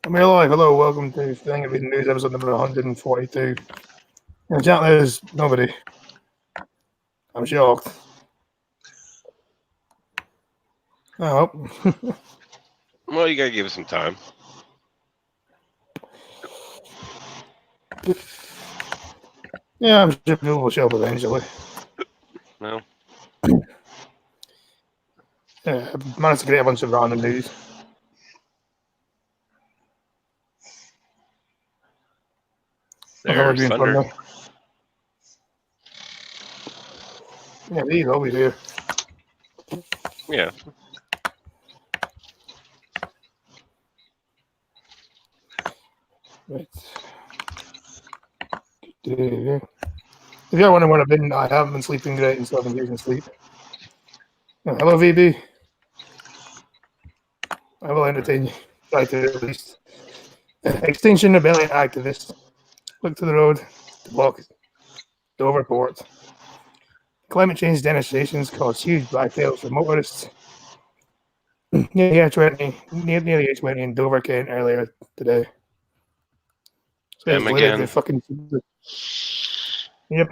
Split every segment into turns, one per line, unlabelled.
We're live. Hello, welcome to Thing of Reading News, episode number 142. In the chat, there's nobody. I'm shocked. Oh,
Well, you gotta give it some time.
yeah, I'm sure people will show up eventually.
No.
Yeah, I managed to get a bunch of random news. That's always
There's
been fun,
Thunder.
though. Yeah, he's always here.
Yeah.
Right. If you're wondering what I've been, I haven't been sleeping great and so I've been losing sleep. Hello, VB. I will entertain you. Try to at least. Extinction Rebellion activists look to the road to block Dover Port. Climate change demonstrations caused huge blackouts for motorists near the A20 in Dover, Kent earlier today. So
Them again.
Yep.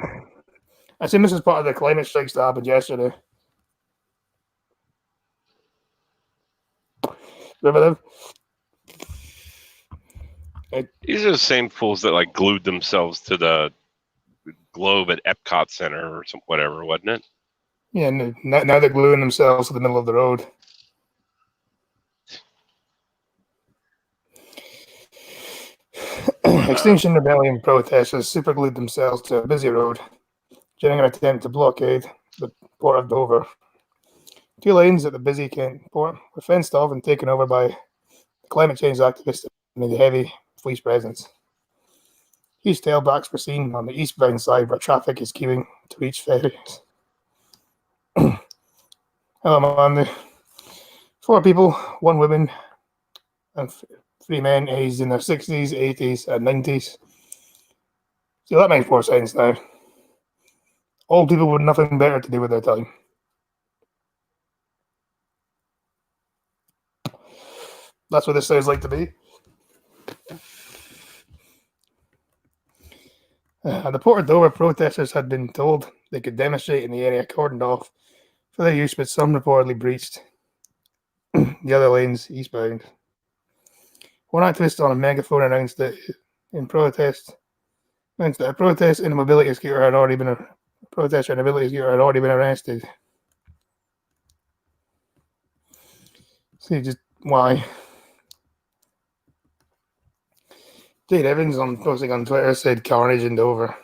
I assume this is part of the climate strikes that happened yesterday. Remember them?
These are the same fools that like glued themselves to the globe at Epcot Center or some whatever, wasn't it?
Yeah, now they're gluing themselves to the middle of the road. Extinction Rebellion protesters superglued themselves to a busy road during an attempt to blockade the port of Dover. 2 lanes at the busy Kent port were fenced off and taken over by climate change activists amid the heavy police presence. Huge tailbacks were seen on the eastbound side where traffic is queuing to reach ferries. Hello, man. 4 people, 1 woman, and 3 men aged in their 60s, 80s, and 90s. See, that makes more sense now. Old people with nothing better to do with their time. That's what this sounds like to me. The Port of Dover protesters had been told they could demonstrate in the area cordoned off for their use, but some reportedly breached the other lanes eastbound. One activist on a megaphone announced that a protester in a mobility scooter had already been arrested. See, just why? Jade Evans posting on Twitter said carnage in Dover.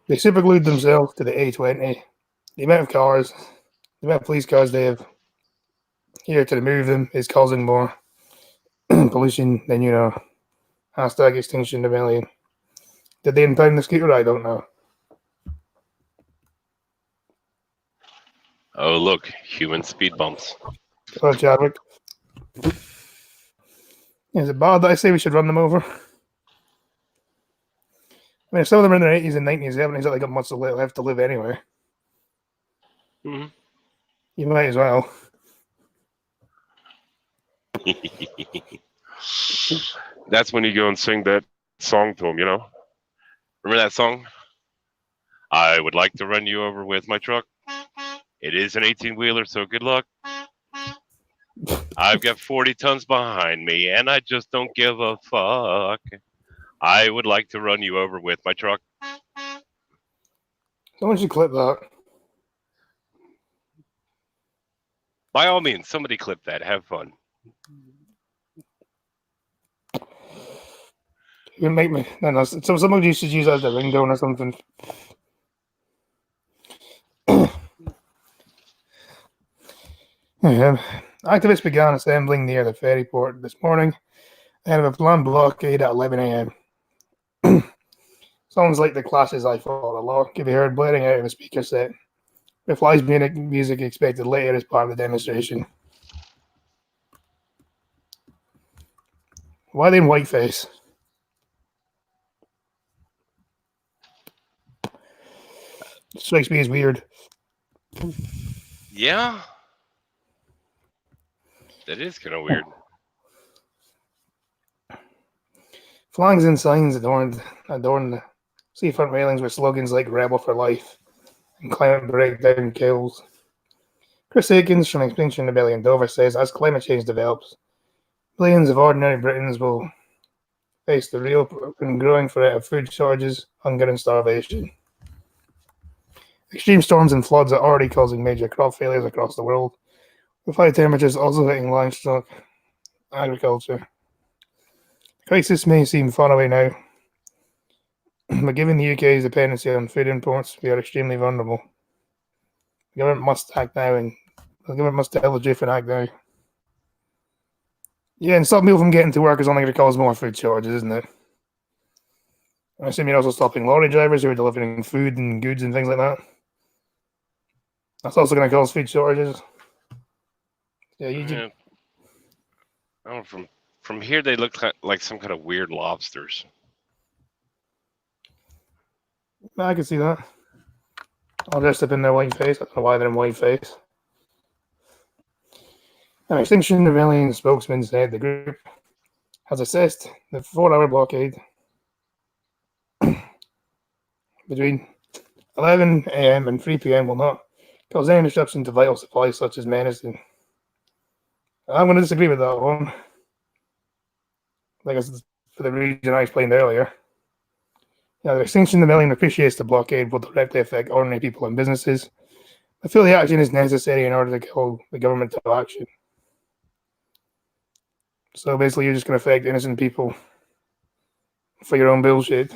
They superglued themselves to the A20. The amount of police cars they have here to remove them is causing more pollution than Hashtag Extinction Rebellion. Did they impound the scooter? I don't know.
Oh, look, human speed bumps.
Hello, Chadwick. Is it bad that I say we should run them over? I mean, if some of them are in their 80s and 90s, they haven't exactly got much left to live anyway.
Mm-hmm.
You might as well.
That's when you go and sing that song to them, you know? Remember that song? I would like to run you over with my truck. It is an 18-wheeler, so good luck. I've got 40 tons behind me, and I just don't give a fuck. I would like to run you over with my truck.
Someone should clip that.
By all means, somebody clip that. Have fun.
You make me. No. Somebody should use that as a ringtone or something. Yeah. Activists began assembling near the ferry port this morning ahead of a planned blockade at 11 a.m. Sounds like the clashes I fought a lot can be heard blaring out of a speaker set, with live music expected later as part of the demonstration. Why are they in whiteface? It strikes me as weird.
Yeah. That is kind of weird.
Flags and signs adorn the seafront railings with slogans like "Rebel for Life" and "Climate Breakdown Kills." Chris Aikens from Extinction Rebellion Dover says, as climate change develops, millions of ordinary Britons will face the real and growing threat of food shortages, hunger, and starvation. Extreme storms and floods are already causing major crop failures across the world, with high temperatures also hitting livestock agriculture. The crisis may seem far away now, but given the UK's dependency on food imports, we are extremely vulnerable. The government must act now, and the government must tell the truth and act now. Yeah, and stop people from getting to work is only going to cause more food shortages, isn't it? I assume you're also stopping lorry drivers who are delivering food and goods and things like that. That's also going to cause food shortages. Yeah,
Yeah. Oh, from here they look like some kind of weird lobsters.
I can see that. All dressed up in their white face. I don't know why they're in white face. An Extinction Rebellion spokesman said the group has assessed the 4-hour blockade between 11 a.m. and 3 p.m. will not cause any disruption to vital supplies such as medicine. I'm going to disagree with that one. Like for the reason I explained earlier. The Extinction Rebellion appreciates the blockade will directly affect ordinary people and businesses. I feel the action is necessary in order to call the government to action. So basically, you're just going to affect innocent people for your own bullshit.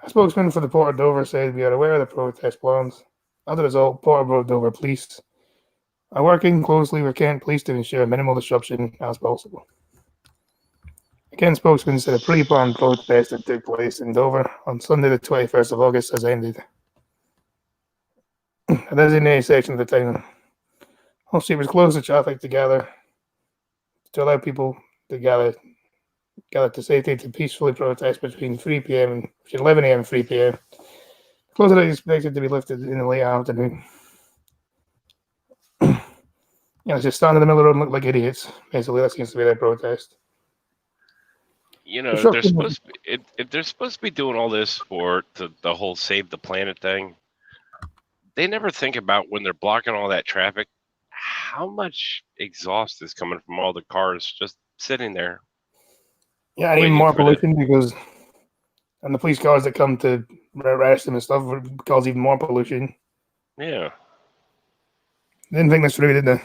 A spokesman for the Port of Dover said, "We are aware of the protest plans. As a result, Port of Dover Police are working closely with Kent Police to ensure minimal disruption as possible." The Kent spokesman said a pre-planned protest that took place in Dover on Sunday the 21st of August has ended. A designated section of the town Wall Street was closed to traffic to allow people to gather to safety to peacefully protest between 3 p.m. and 11 a.m. and 3 p.m. Closure is expected to be lifted in the late afternoon. Just stand in the middle of the road and look like idiots. Basically, that seems to be their protest.
You know, they're supposed to be, if they're supposed to be doing all this for the whole save the planet thing, they never think about when they're blocking all that traffic, how much exhaust is coming from all the cars just sitting there.
Yeah, and even more pollution because, and the police cars that come to arrest them and stuff would cause even more pollution.
Yeah.
Didn't think this through, did they?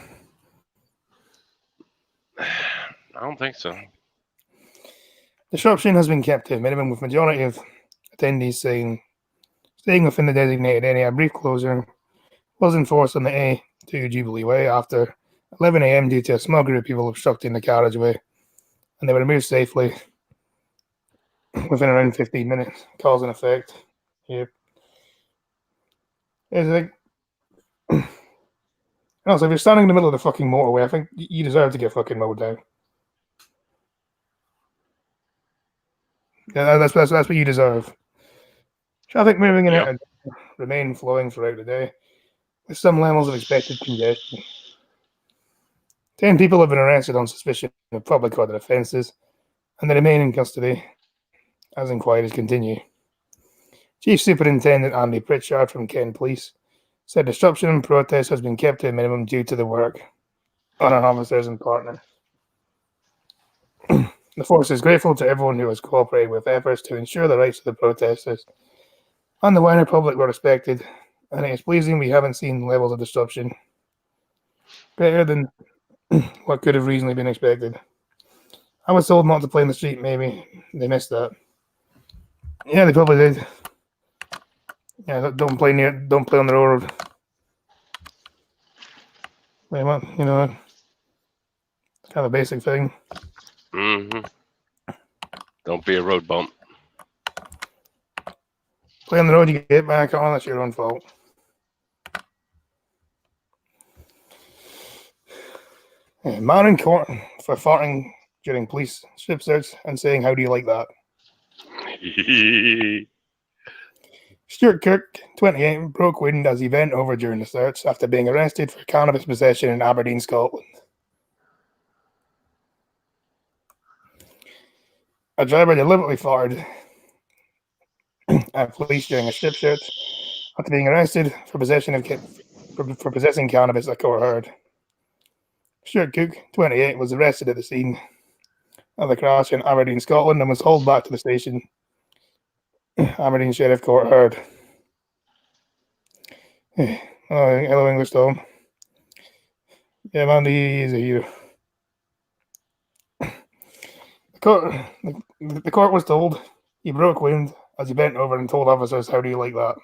I don't think so.
Disruption has been kept to a minimum, with majority of attendees staying within the designated area. A brief closure was enforced on the A2 Jubilee Way after 11 a.m. due to a small group of people obstructing the carriageway, and they were removed safely within around 15 minutes. Cause and effect. Yep. It's like, also, if you're standing in the middle of the fucking motorway, I think you deserve to get fucking mowed down. Yeah, that's what you deserve. Traffic moving in and remain flowing throughout the day, with some levels of expected congestion. 10 people have been arrested on suspicion of public order offences, and they remain in custody as inquiries continue. Chief Superintendent Andy Pritchard from Kent Police said disruption and protest has been kept to a minimum due to the work on our officers and partners. The force is grateful to everyone who has cooperated with efforts to ensure the rights of the protesters and the wider public were respected, and it is pleasing we haven't seen levels of disruption greater than what could have reasonably been expected. I was told not to play in the street, maybe they missed that. Yeah, they probably did. Yeah, don't play on the road. Wait, what? You know, it's kind of a basic thing.
Mm-hmm. Don't be a road bump.
Play on the road, you get back on. That's your own fault. Man in court for farting during police strip search and saying, "How do you like that?" Stuart Kirk, 28, broke wind as he bent over during the search after being arrested for cannabis possession in Aberdeen, Scotland. A driver deliberately fired at police during a strip search after being arrested for for possessing cannabis at Court Heard. Stuart Cook, 28, was arrested at the scene of the crash in Aberdeen, Scotland, and was hauled back to the station. Aberdeen Sheriff Court Heard. Oh, hello, English Tom. Yeah, man, he's a hero. The court was told he broke wind as he bent over and told officers, "How do you like that?"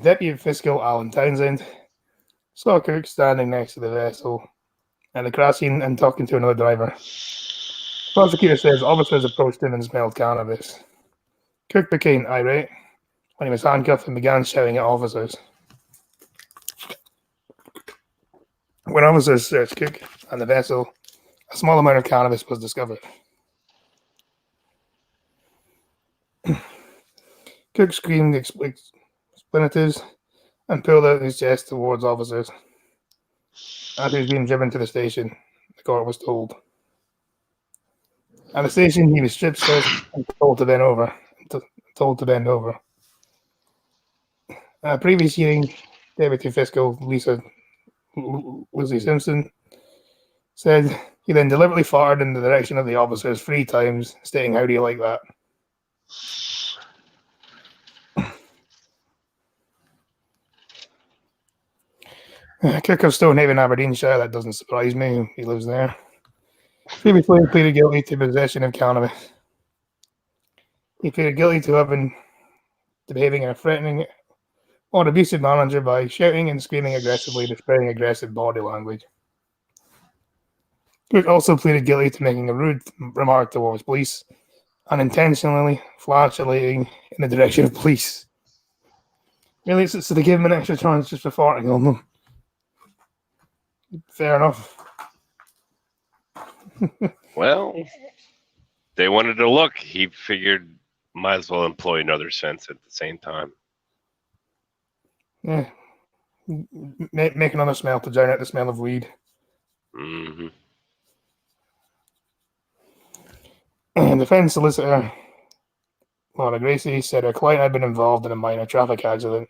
Deputy Fiscal Alan Townsend saw Cook standing next to the vessel at the crash scene and talking to another driver. The prosecutor says officers approached him and smelled cannabis. Cook became irate when he was handcuffed and began shouting at officers. When officers searched Cook and the vessel, a small amount of cannabis was discovered. Cook screamed expletives and pulled out his chest towards officers. As he was being driven to the station, the court was told. At the station, he was stripped searched and told to bend over. At a previous hearing, Deputy Fiscal Lizzie Simpson said he then deliberately fired in the direction of the officers 3 times, stating, "How do you like that?" Cook of Stonehaven, Aberdeenshire, that doesn't surprise me. He lives there. Previously pleaded guilty to possession of cannabis. He pleaded guilty to behaving in a threatening or abusive manner by shouting and screaming aggressively, displaying aggressive body language. Cook also pleaded guilty to making a rude remark towards police and intentionally flatulating in the direction of police. Really, so they gave him an extra chance just for farting on them. Fair enough.
Well, they wanted to look. He figured might as well employ another sense at the same time.
Yeah. Make another smell to drown out the smell of weed.
Mm-hmm.
And defense solicitor Laura Gracie said her client had been involved in a minor traffic accident.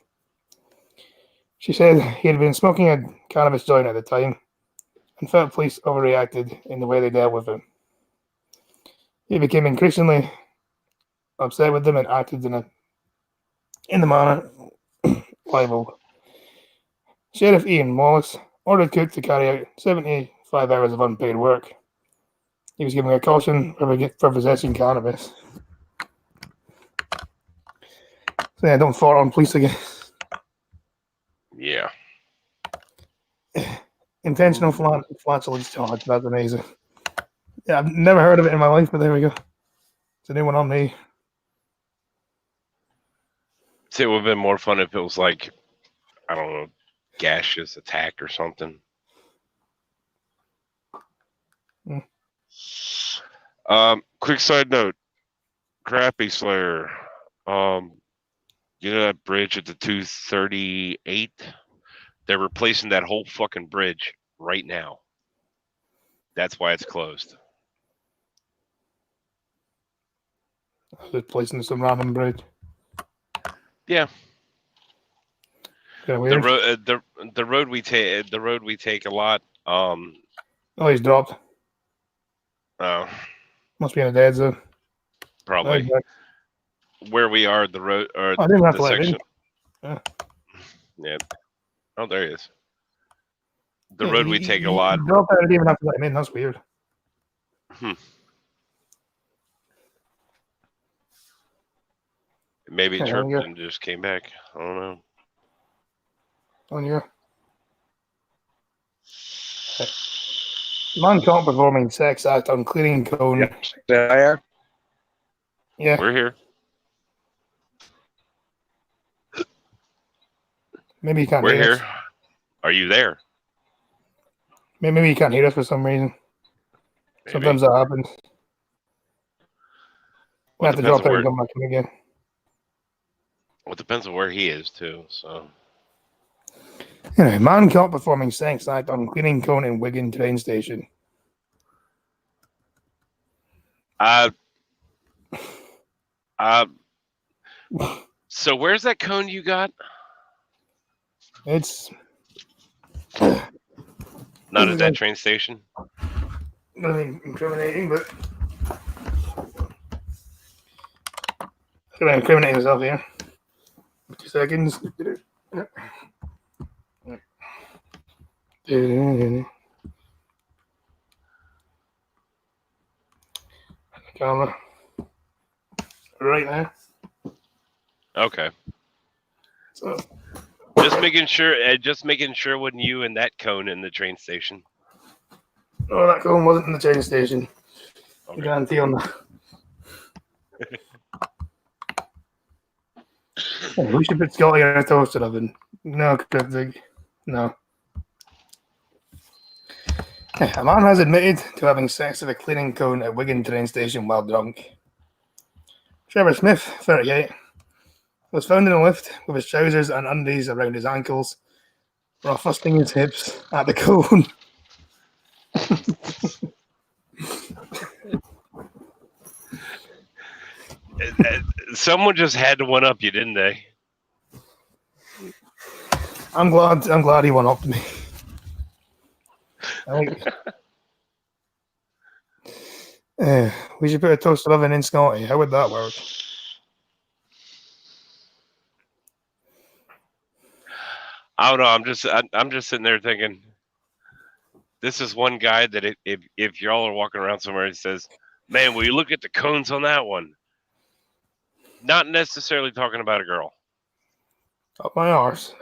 She said he had been smoking a cannabis joint at the time and felt police overreacted in the way they dealt with him. He became increasingly upset with them and acted in the manner libeled. Sheriff Ian Wallace ordered Cook to carry out 75 hours of unpaid work. He was given a caution for possessing cannabis. So yeah, don't fart on police again.
Yeah.
Intentional flatulence charge. That's amazing. Yeah, I've never heard of it in my life, but there we go. It's a new one on me.
See, it would have been more fun if it was like, I don't know, gaseous attack or something. Quick side note, Crappy Slayer. You know that bridge at the 238? They're replacing that whole fucking bridge right now. That's why it's closed.
Just placing some random bridge.
Yeah.
Kind of weird.
The road we take a lot.
Oh, he's dropped.
Oh,
Must be in a dead zone.
probably.
Oh,
Where we are, the road or
I didn't have
the
to let it in.
section.
Yeah.
Yeah. Oh, there he is. The road we take a lot.
He dropped out. I didn't even have to let him in. That's weird.
Maybe it
Yeah,
chirped
yeah.
and just came back. I don't know.
On here. Man caught performing sex act on clearing cone.
There.
Yeah.
We're here.
Maybe you can't
We're
hear
here.
us.
Are you there?
Maybe you can't hear us for some reason.
Maybe.
Sometimes that happens. We
Well,
have to drop out and come back in again.
Well, it depends on where he is too. So
Anyway, man caught performing sex act on clearing cone in Wigan train station.
Uh, uh, so where's that cone you got?
It's
Not at that train station?
nothing incriminating, but I'm gonna incriminate myself here. 2 seconds. Camera. Right now.
Okay.
So
Just making sure it wasn't you and that cone in the train station.
no, that cone wasn't in the train station.
Okay.
Guarantee on that. We should put Scotty in a toaster oven. No, cryptic. No. A man has admitted to having sex with a cleaning cone at Wigan train station while drunk. Trevor Smith, 38, was found in a lift with his trousers and undies around his ankles while thrusting his hips at the cone.
Someone just had to one up you, didn't they?
I'm glad he went up to me. We should put a toaster oven in Scotty. How would that work?
I don't know. I'm just sitting there thinking, this is one guy that if y'all are walking around somewhere, he says, "Man, will you look at the cones on that one?" Not necessarily talking about a girl.
Up my arse.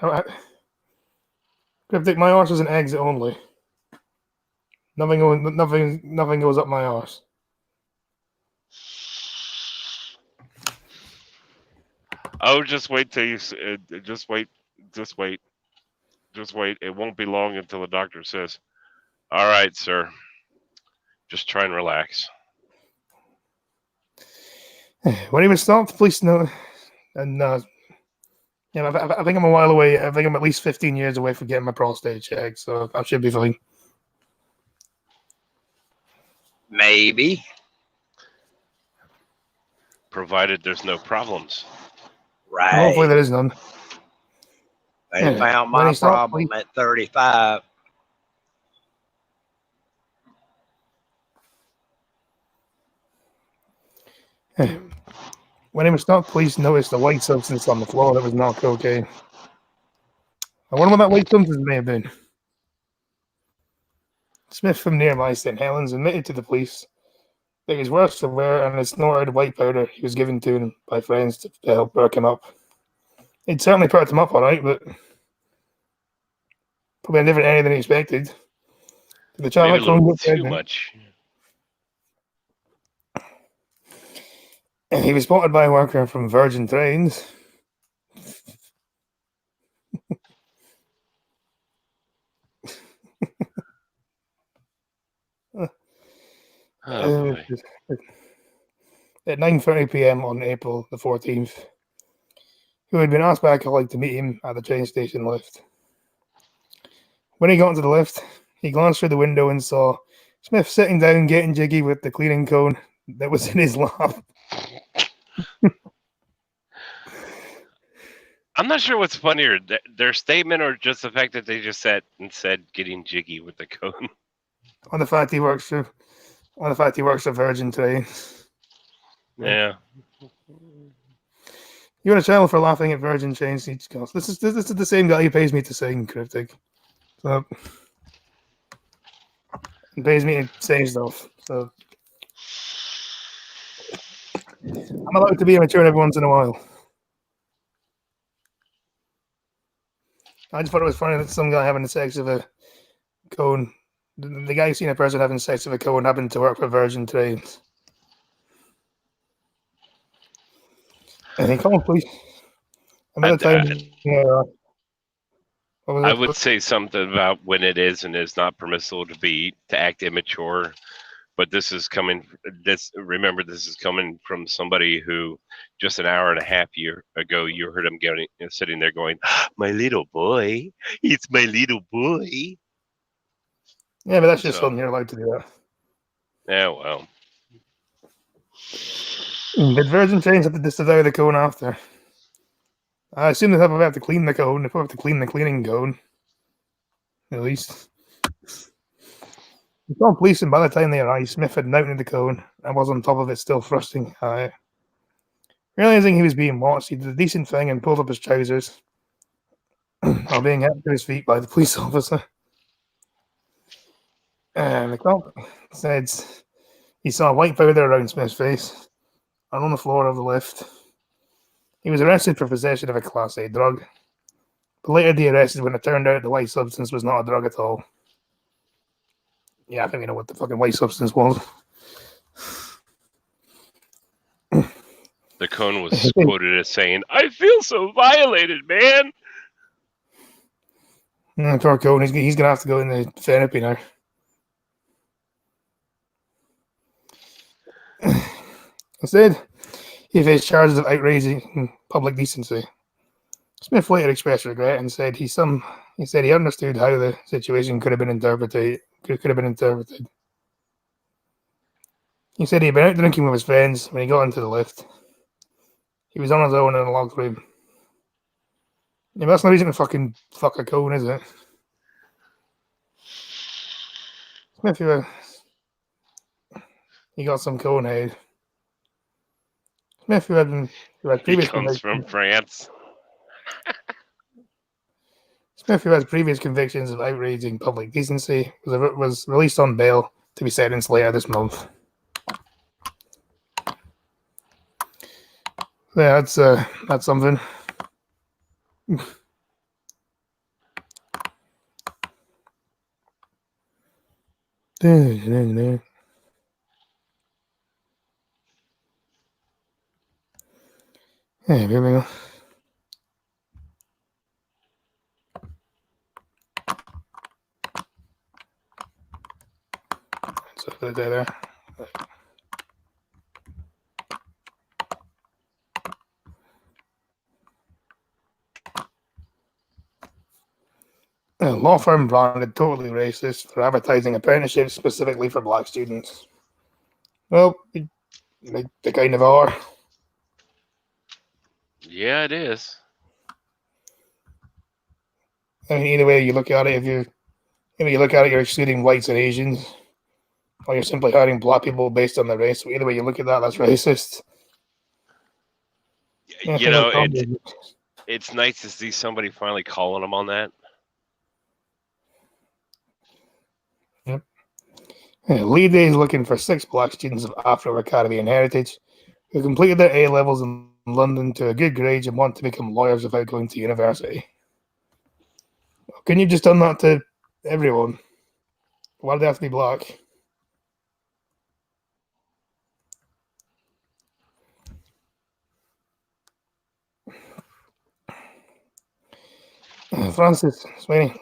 Cryptic, my arse is an exit only. Nothing goes up my arse.
Oh, just wait till you. Just wait. It won't be long until the doctor says, "All right, sir. Just try and relax."
When he was stopped, police know, and I think I'm a while away. I think I'm at least 15 years away from getting my prostate checked, so I should be fine.
Maybe.
Provided there's no problems.
Right.
Hopefully there is none.
They found my problem at 35.
When he was stopped, police noticed a white substance on the floor that was not cocaine. I wonder what that white substance may have been. Smith from nearby St. Helens admitted to the police that he was worse aware and had snorted white powder he was given to him by friends to help perk him up. It certainly perked him up all right, but probably a different area than he expected. The
Maybe a little too much.
He was spotted by a worker from Virgin Trains.
Oh,
at 9:30 p.m. on April the 14th, who had been asked by a colleague to meet him at the train station lift. When he got into the lift, he glanced through the window and saw Smith sitting down getting jiggy with the cleaning cone that was in his lap.
I'm not sure what's funnier, their statement or just the fact that they just sat and said getting jiggy with the cone.
On the fact he works for Virgin Trains.
Yeah.
You want a channel for laughing at Virgin Trains? This is the same guy who pays me to sing, Cryptic. So he pays me to say stuff. So I'm allowed to be immature every once in a while. I just thought it was funny that some guy having sex with a cone. The guy seen a person having sex with a cone happened to work for Virgin Trains. And he called police. Another time,
I would say something about when it is and is not permissible to act immature. But this is coming. Remember, this is coming from somebody who just an hour and a half ago you heard him sitting there going, "My little boy, it's my little boy."
Yeah, but that's just something you're allowed to do that.
Yeah, well.
Did Virgin Trains have to disavow the cone after? I assume they have to clean the cone. They probably have to clean the cleaning cone. At least. The cone police, and by the time they arrived, Smith had mounted the cone and was on top of it, still thrusting high. Realizing he was being watched, he did a decent thing and pulled up his trousers while being held to his feet by the police officer. And the cop said he saw white powder around Smith's face and on the floor of the lift. He was arrested for possession of a Class A drug, but later de-arrested when it turned out the white substance was not a drug at all. Yeah, I think we know what the fucking white substance was.
The cone was quoted as saying, "I feel so violated, man."
Poor Cone, he's going to have to go into therapy now. Instead, he faced charges of outraging public decency. Smith later expressed regret and said he understood how the situation could have been interpreted. He said he'd been out drinking with his friends when he got into the lift. He was on his own in a locked room. Yeah, that's no reason to fucking fuck a cone, is it? Smith, he got some cone head. Smith, who had previous
He comes from France.
Smith, who has previous convictions of outraging public decency, was released on bail to be sentenced later this month. Yeah, that's something. Hey, here we go. So put it there. A law firm branded totally racist for advertising apprenticeships specifically for black students. Well, they kind of are.
Yeah, it is.
I mean, either way you look at it, if you look at it, you're excluding whites and Asians, or you're simply hiring black people based on their race. So either way you look at that, that's racist.
You know, it's nice to see somebody finally calling them on that.
Yep. Lee Day is looking for 6 black students of Afro-Caribbean heritage who completed their A-levels in London to a good grade and want to become lawyers without going to university. Couldn't you just done that to everyone? Why do they have to be black? Francis Sweeney,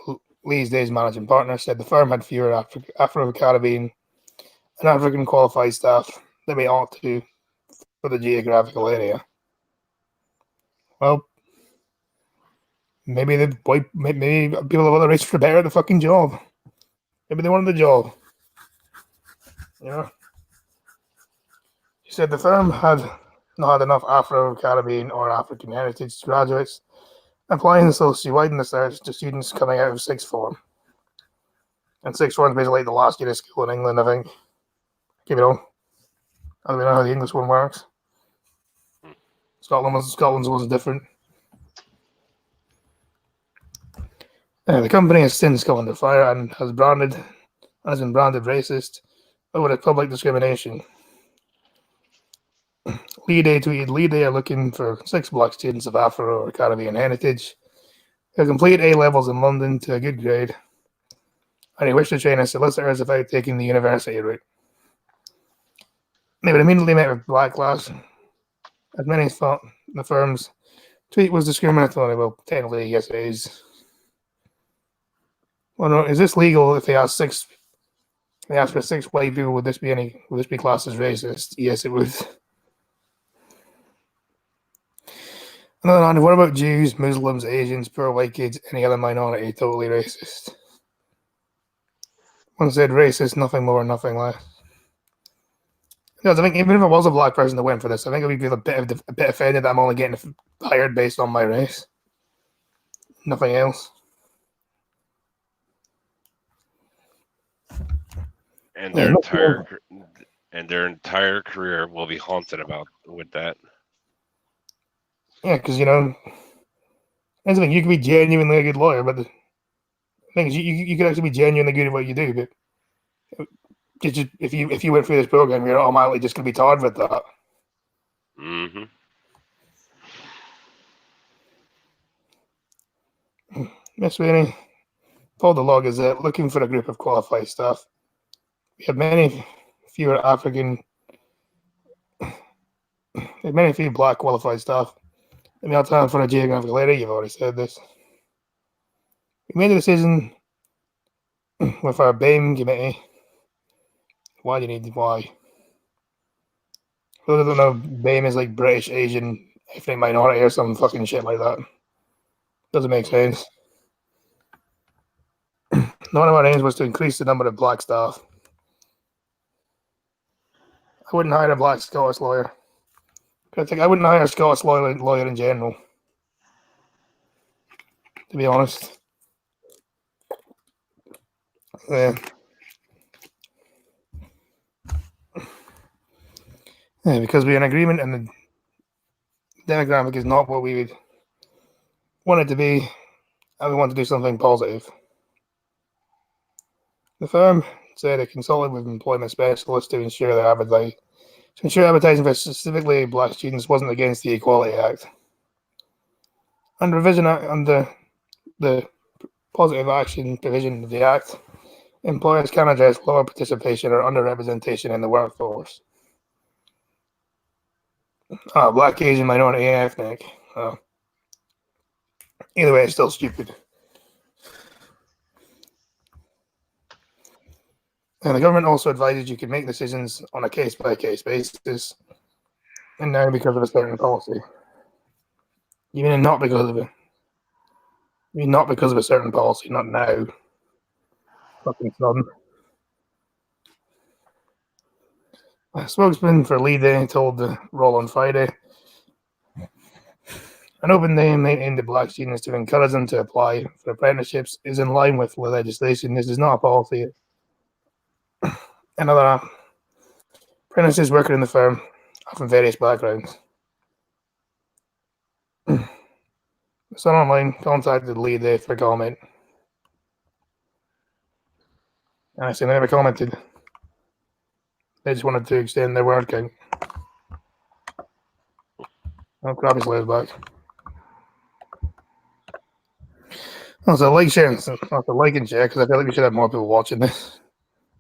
Lee's Day's managing partner, said the firm had fewer Afro-Caribbean and African qualified staff than we ought to for the geographical area. Well, maybe people of other races were better at the fucking job. Maybe they wanted the job. You know? She said the firm had not had enough Afro-Caribbean or African heritage graduates applying, so she widened the search to students coming out of sixth form. And sixth form is basically the last year of school in England, I think. Keep it on. I don't know how the English one works. Scotland's was different. The company has since gone under fire and has been branded racist over its public discrimination. Lee Day tweeted, "Lee Day are looking for 6 black students of Afro or Caribbean heritage who completed A-levels in London to a good grade, and he wished to train as solicitors without taking the university route." They were immediately met with backlash, as many thought the firm's tweet was discriminatory. Well, technically, yes, it is. Well, no, is this legal if they ask for 6 white people? Would this be classed as racist? Yes, it would. On the other hand, what about Jews, Muslims, Asians, poor white kids, any other minority? Totally racist. One said racist, nothing more, nothing less. Because I think even if I was a black person to win for this, I think I would feel a bit offended that I'm only getting hired based on my race. Nothing else.
And
Yeah,
their entire career will be haunted with that.
Yeah, because that's the thing. You can be genuinely a good lawyer, but the thing is, you can actually be genuinely good at what you do. But just if you went through this program, you're automatically just going to be tarred with that.
Mm-hmm.
Miss Sweeney, Paul the Log is looking for a group of qualified staff. We have many fewer black qualified staff. We have time for a geographical area. You've already said this. We made a decision with our BAME committee. Why do you need why? For those that don't know, BAME is like British, Asian, ethnic minority or some fucking shit like that. Doesn't make sense. One of our aims was to increase the number of black staff. I wouldn't hire a black Scottish lawyer. I wouldn't hire a Scottish lawyer in general. To be honest. Yeah, because we're in agreement and the demographic is not what we would want it to be, and we want to do something positive. The firm said it consulted with employment specialists to ensure advertising for specifically black students wasn't against the Equality Act. Under the positive action provision of the Act, employers can address lower participation or underrepresentation in the workforce. Black, Asian, minority, ethnic. Either way, it's still stupid. And the government also advises you can make decisions on a case-by-case basis, and now because of a certain policy. Even not because of a certain policy, not now. Fucking sudden. A spokesman for Lead Day told the Roll on Friday, an open day aimed at black students to encourage them to apply for apprenticeships is in line with legislation. This is not a policy. Another apprentices working in the firm are from various backgrounds. Sun Online contacted Lead Day for comment. And I said they never commented. They just wanted to extend their word count. I'll grab his legs back. Also, like, share, and share, because I feel like we should have more people watching this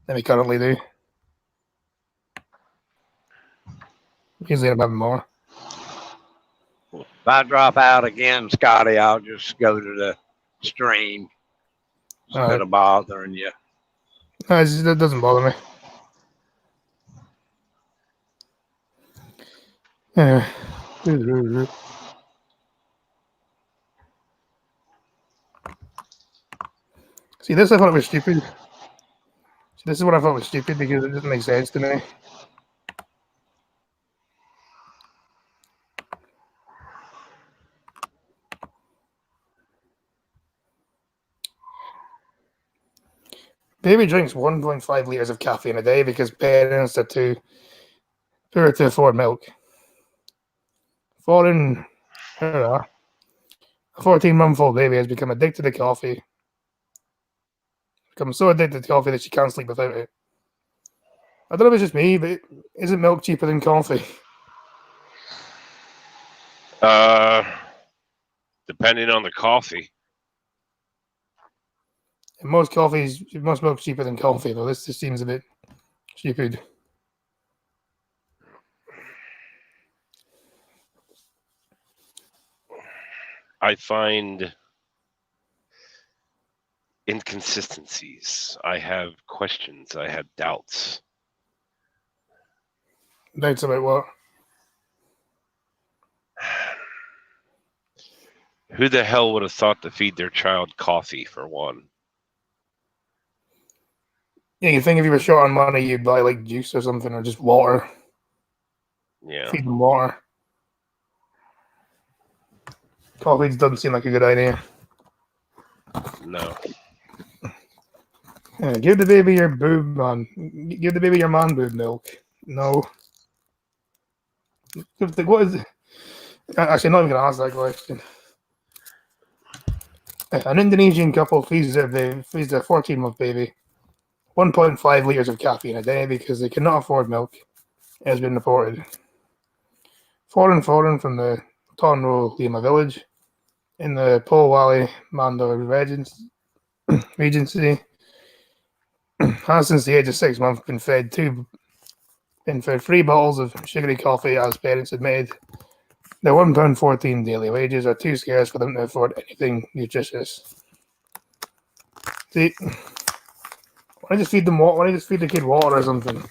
than we currently do. Usually I'm having more.
If I drop out again, Scotty, I'll just go to the stream instead of bothering you.
No, that doesn't bother me. Anyway. See, this I thought was stupid. This is what I thought was stupid because it doesn't make sense to me. Baby drinks 1.5 liters of caffeine a day because parents are too poor to afford milk. A 14-month-old baby has become addicted to coffee. Become so addicted to coffee that she can't sleep without it. I don't know if it's just me, but isn't milk cheaper than coffee?
Depending on the coffee.
And most milk's cheaper than coffee, though. This just seems a bit stupid.
I find inconsistencies. I have questions. I have doubts.
Doubts about what?
Who the hell would have thought to feed their child coffee, for one?
Yeah, you think if you were short on money, you'd buy like juice or something, or just water.
Yeah.
Feed them water. Coffee doesn't seem like a good idea.
No.
Give the baby your boob man. Give the baby your man boob milk. No. What is it? Actually, I'm not even going to ask that question. An Indonesian couple feeds their 14-month baby 1.5 liters of caffeine a day because they cannot afford milk. It has been reported. Foreign from the Tonro Lima village in the Polewali Mandor Regency has since the age of 6 months been fed 3 bottles of sugary coffee as parents admitted. Their £1.14 daily wages are too scarce for them to afford anything nutritious. See, why don't you just feed them water? Why don't you just feed the kid water or something?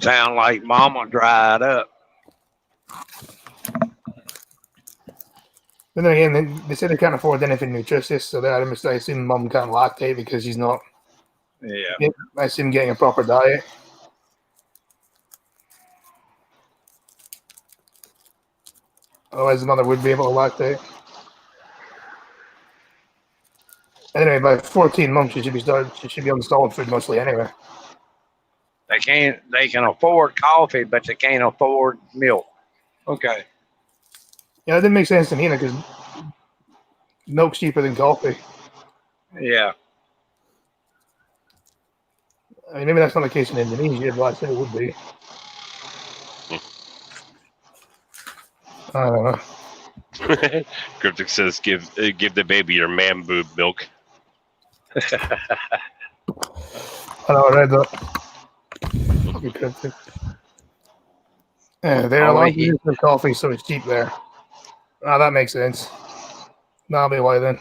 Sound like mama dried up.
Then again, they say they can't afford anything nutritious, so I assume mum can't lactate because she's not.
Yeah.
I assume getting a proper diet. Otherwise, the mother would be able to lactate. Anyway, by 14 months, she should be on solid food mostly anyway.
They can afford coffee, but they can't afford milk. Okay.
Yeah, that didn't make sense to me because milk's cheaper than coffee.
Yeah.
I mean, maybe that's not the case in Indonesia, but I said it would be. I don't know.
Cryptic says, give the baby your man boob milk.
I know, I read that. Fucking cryptic. Yeah, they're allowed to use their coffee, so it's cheap there. Ah, that makes sense. That'll be why then.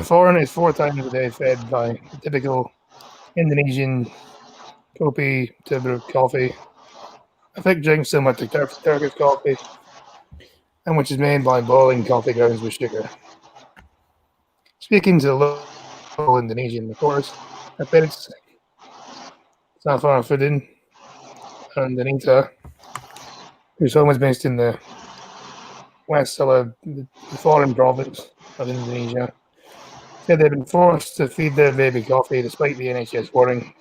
Foreign is 4 times a day fed by typical Indonesian kopi tubruk coffee. A thick drink similar to Turkish coffee, and which is made by boiling coffee grounds with sugar. Speaking to local Indonesian reporters, I bet it's Safar Fudin and Anita, whose home is based in the West Sula, the foreign province of Indonesia, said they've been forced to feed their baby coffee despite the NHS warning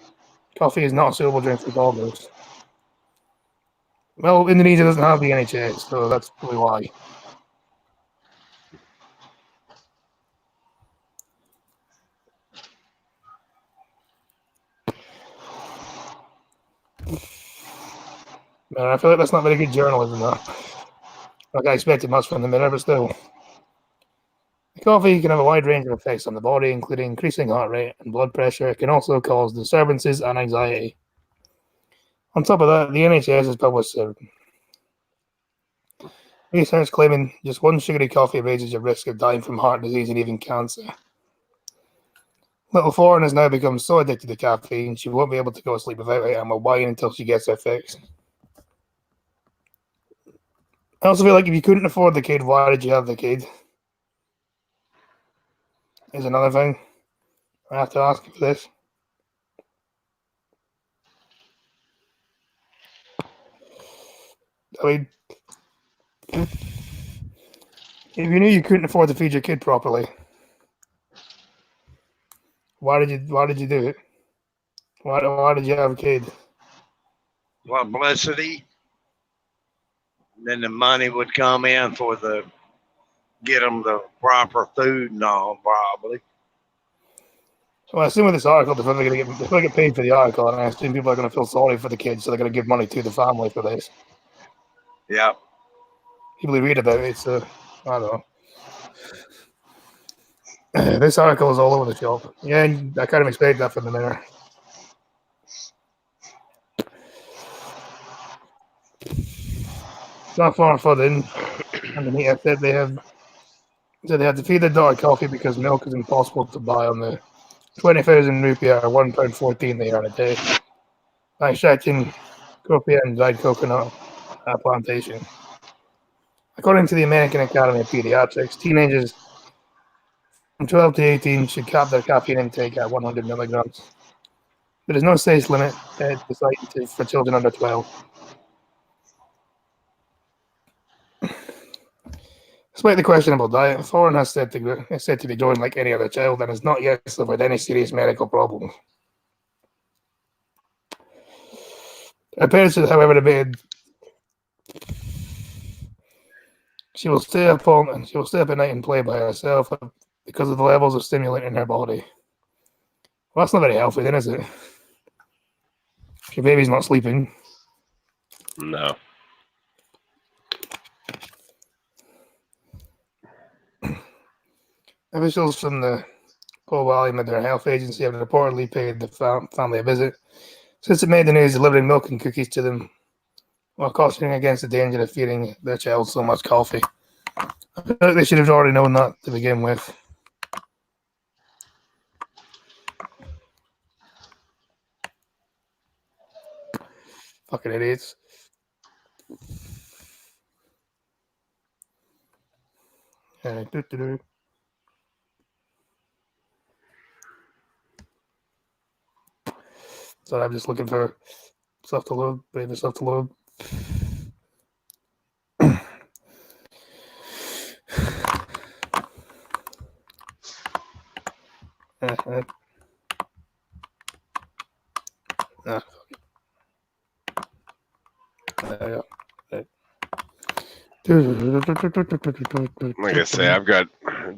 coffee is not a suitable drink for toddlers. Well, Indonesia doesn't have the NHS, so that's probably why. Man, I feel like that's not very good journalism, though. Like I expected much from the Mirror, but still. Coffee can have a wide range of effects on the body, including increasing heart rate and blood pressure. It can also cause disturbances and anxiety. On top of that, the NHS has published research claiming just 1 sugary coffee raises your risk of dying from heart disease and even cancer. Little Foreign has now become so addicted to caffeine, she won't be able to go to sleep without it and will whine until she gets her fix. I also feel like if you couldn't afford the kid, why did you have the kid? Is another thing I have to ask for this. I mean, if you knew you couldn't afford to feed your kid properly, why did you do it? Why did you have a kid?
Publicity. Then the money would come in for get them the proper food and all, probably.
Well, I assume with this article, they're going to get paid for the article, and I assume people are going to feel sorry for the kids, so they're going to give money to the family for this.
Yeah.
People who read about it, so I don't know. This article is all over the shop. Yeah, I kind of expect that from the Mirror. Not far further in, underneath said they had to feed their daughter coffee because milk is impossible to buy on the 20,000 rupiah or £1.14 they earn a day. By extracting coffee and dried coconut plantation. According to the American Academy of Pediatrics, teenagers from 12 to 18 should cap their caffeine intake at 100 milligrams. There is no safe limit decided for children under 12. Despite the questionable diet, Thorin is said to be growing like any other child and has not yet suffered any serious medical problems. Her parents, however, debated she will stay up at night and play by herself because of the levels of stimulant in her body. Well, that's not very healthy, then, is it? If your baby's not sleeping.
No.
Officials from the Po Valley Mental Health Agency have reportedly paid the family a visit since it made the news, delivering milk and cookies to them while cautioning against the danger of feeding their child so much coffee. I feel like they should have already known that to begin with. Fucking idiots. So I'm just looking for stuff to load, waiting for stuff to load.
Like I say, I've got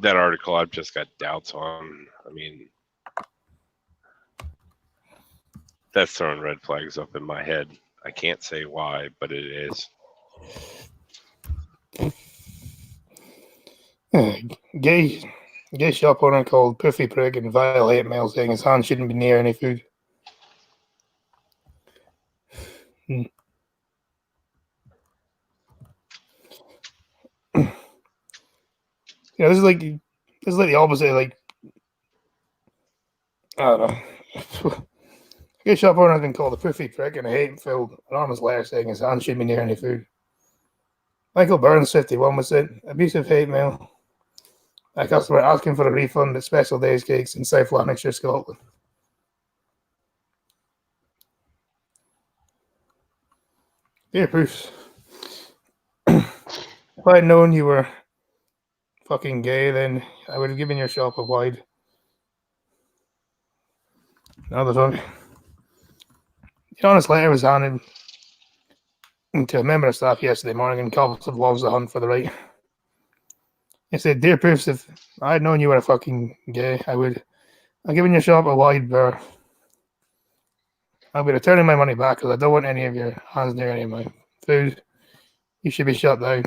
that article. I've just got doubts on. I mean, that's throwing red flags up in my head. I can't say why, but it is.
Gay shop owner called Puffy Prig and vile hate mail saying his hand shouldn't be near any food. Yeah, this is like the opposite. Like, I don't know. Gay shop owner has been called a Puffy Prig and a hate-filled anonymous letter saying his hand shouldn't be near any food. Michael Burns, 51, was sent abusive hate mail. A customer asking for a refund at Special Days Cakes in South Lanarkshire, Scotland. Dear Bruce, if I had known you were fucking gay, then I would have given your shop a wide. Another fuck. The honest letter was handed to a member of staff yesterday morning, and Couples loves the hunt for the right. It said, "Dear Proofs, if I had known you were a fucking gay, I've given your shop a wide berth. I'll be returning my money back because I don't want any of your hands near any of my food. You should be shut down."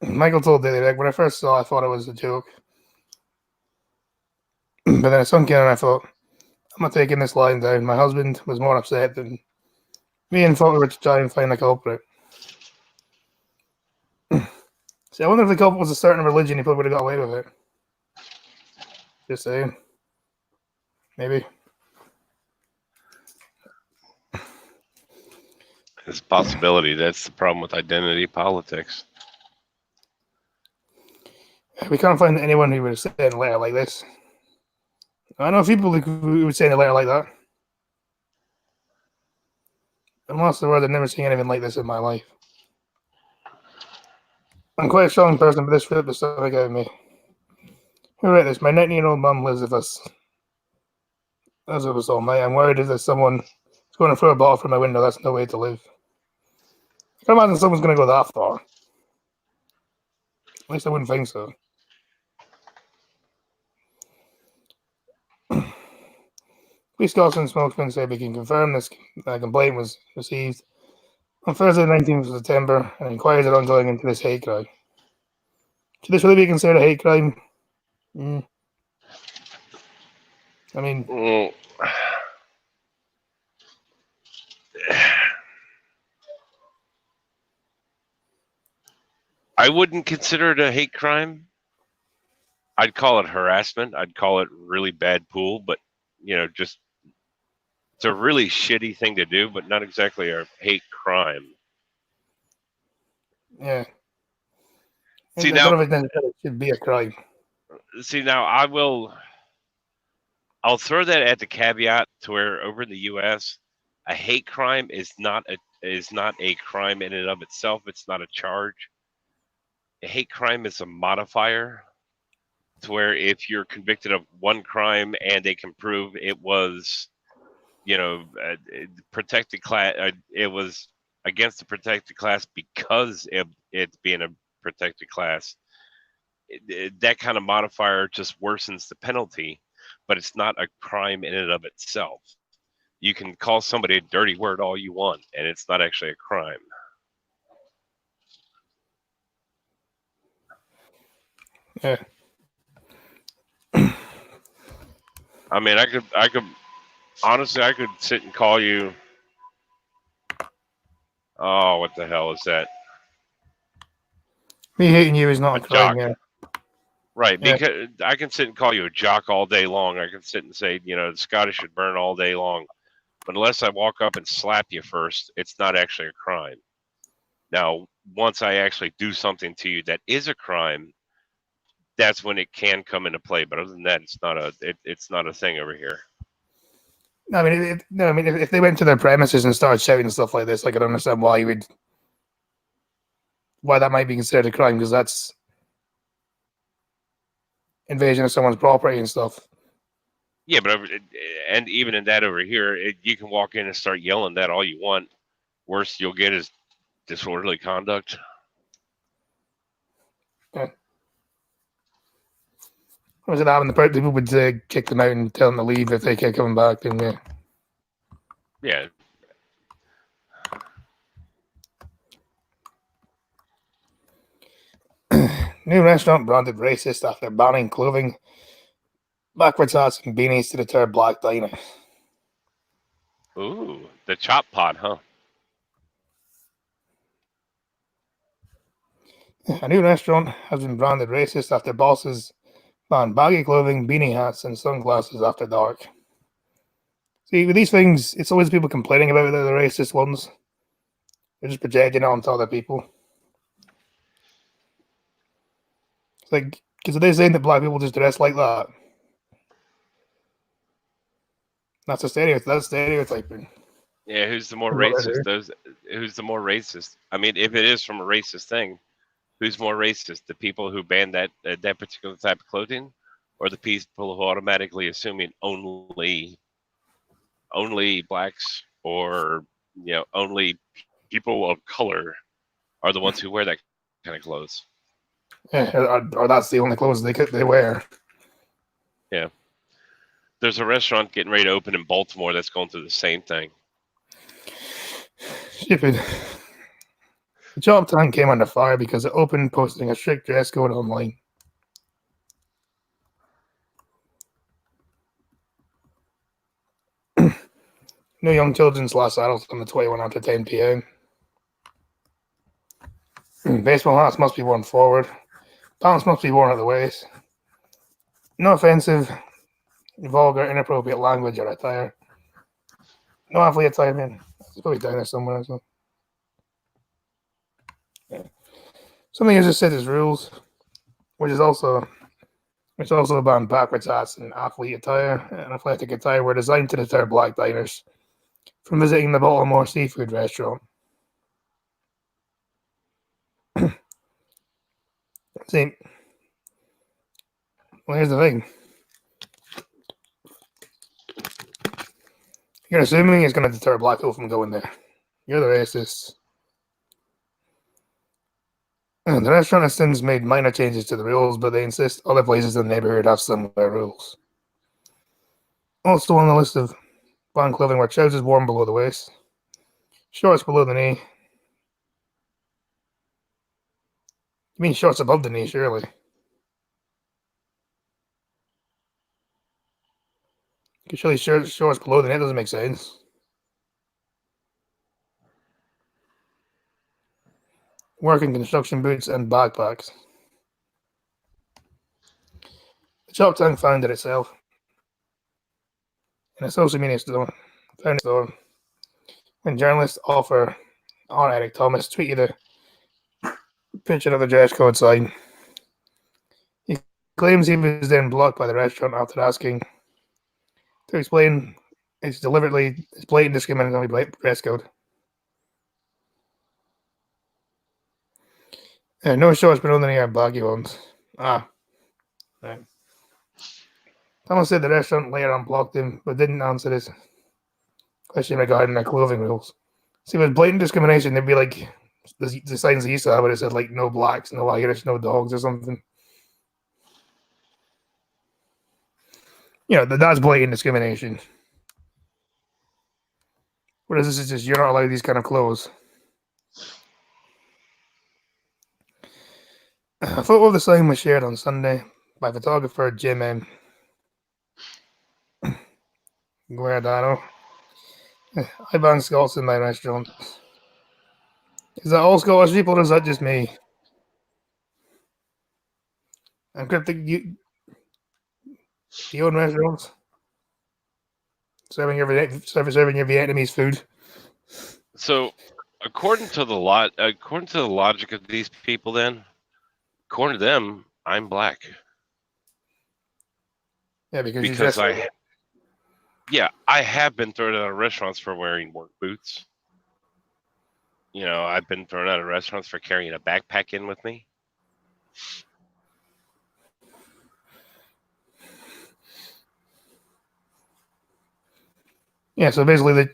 Michael told Daily Reg, when I first saw it, I thought it was a joke. But then it sunk in and I thought, I'm not taking this line down. My husband was more upset than me and thought we were to try and find a culprit. See, I wonder if the culprit was a certain religion, he probably would have got away with it. Just saying. Maybe.
It's a possibility. That's the problem with identity politics.
We can't find anyone who would have said a letter like this. I know people who would say a letter like that. Unless the word, I've never seen anything like this in my life. I'm quite a strong person, but this flipped the stomach out of me. Who wrote this? My 19-year-old mum lives with us. As it was all night. I'm worried if there's someone who's going to throw a bottle from my window. That's no way to live. I can't imagine someone's going to go that far. At least I wouldn't think so. Police Scotland spokesman said we can confirm this complaint was received on Thursday, the 19th of September, and inquiries are ongoing into this hate crime. Should this really be considered a hate crime? I mean,
I wouldn't consider it a hate crime. I'd call it harassment. I'd call it really bad pool, but just It's a really shitty thing to do, but not exactly a hate crime.
Yeah.
See
I
now,
don't know if it necessarily should be a crime.
I'll throw that at the caveat to where over in the U.S., a hate crime is not a crime in and of itself. It's not a charge. A hate crime is a modifier to where if you're convicted of one crime and they can prove it was, protected class, it was against the protected class because it being a protected class, that kind of modifier just worsens the penalty, but it's not a crime in and of itself. You can call somebody a dirty word all you want, and it's not actually a crime.
Yeah.
I mean, I could honestly, I could sit and call you. Oh, what the hell is that?
Me hating you is not a crime,
jock.
yeah.
Right,
Yeah.
because I can sit and call you a jock all day long. I can sit and say, the Scottish should burn all day long. But unless I walk up and slap you first, it's not actually a crime. Now, once I actually do something to you that is a crime, that's when it can come into play. But other than that, it's not a thing over here.
No, I mean, if they went to their premises and started shouting and stuff like this, like I don't understand why that might be considered a crime, because that's invasion of someone's property and stuff.
Yeah, but and even in that over here, you can walk in and start yelling that all you want. Worst you'll get is disorderly conduct.
Yeah. Was it having the people would kick them out and tell them to leave if they kept coming back? Then yeah.
Yeah.
New restaurant branded racist after banning clothing, backwards hats, and beanies to deter black diners.
Ooh, the chop pot, huh?
A new restaurant has been branded racist after bosses ban baggy clothing, beanie hats, and sunglasses after dark. See, with these things, it's always people complaining about the racist ones. They're just projecting it onto other people. It's like, because they're saying that black people just dress like that. That's a stereotype. That's stereotyping.
Yeah, who's the more
Well,
racist? Who's the more racist? I mean, if it is from a racist thing, who's more racist? The people who ban that particular type of clothing, or the people who automatically assuming only blacks or only people of color are the ones who wear that kind of clothes?
Yeah, or that's the only clothes they wear.
Yeah. There's a restaurant getting ready to open in Baltimore that's going through the same thing.
Stupid. The Chop Tank came under fire because it opened posting a strict dress code online. No young children / adults on the 21 after 10 p.m. Baseball hats must be worn forward. Pants must be worn at the waist. No offensive, vulgar, inappropriate language or attire. No athlete attire, man. It's probably down there somewhere as well. Yeah. Something has just said as rules, which also banned backwards hats and athlete attire and athletic attire were designed to deter black diners from visiting the Baltimore seafood restaurant. See, well, here's the thing. You're assuming it's going to deter black people from going there. You're the racist. And the restaurant has since made minor changes to the rules, but they insist other places in the neighborhood have similar rules. Also on the list of banned clothing were trousers worn below the waist, shorts below the knee. You mean shorts above the knee, surely? Because surely shorts below the knee doesn't make sense. Working construction boots and backpacks. The Chop Tank founded itself in a social media found though when journalists offer Eric Thomas tweeted a picture of the dress code sign. He claims he was then blocked by the restaurant after asking to explain it's blatant discriminatory dress code. No show has been on any baggy ones. Right. Thomas said the restaurant later unblocked him, but didn't answer his question regarding their clothing rules. See, with blatant discrimination, they'd be like the signs they used to have, where it said like no blacks, no Irish, no dogs, or something. That's blatant discrimination. Whereas this is just you're not allowed these kind of clothes. A photo of the sign was shared on Sunday by photographer Jim M. Guardano. I ban Scots in my restaurant. Is that all Scottish people, or is that just me? I'm cryptic. Do you own restaurants? Serving your Vietnamese food.
So, according to the logic of these people, then, according to them, I'm black.
Yeah,
because I have been thrown out of restaurants for wearing work boots. I've been thrown out of restaurants for carrying a backpack in with me.
Yeah, so basically, it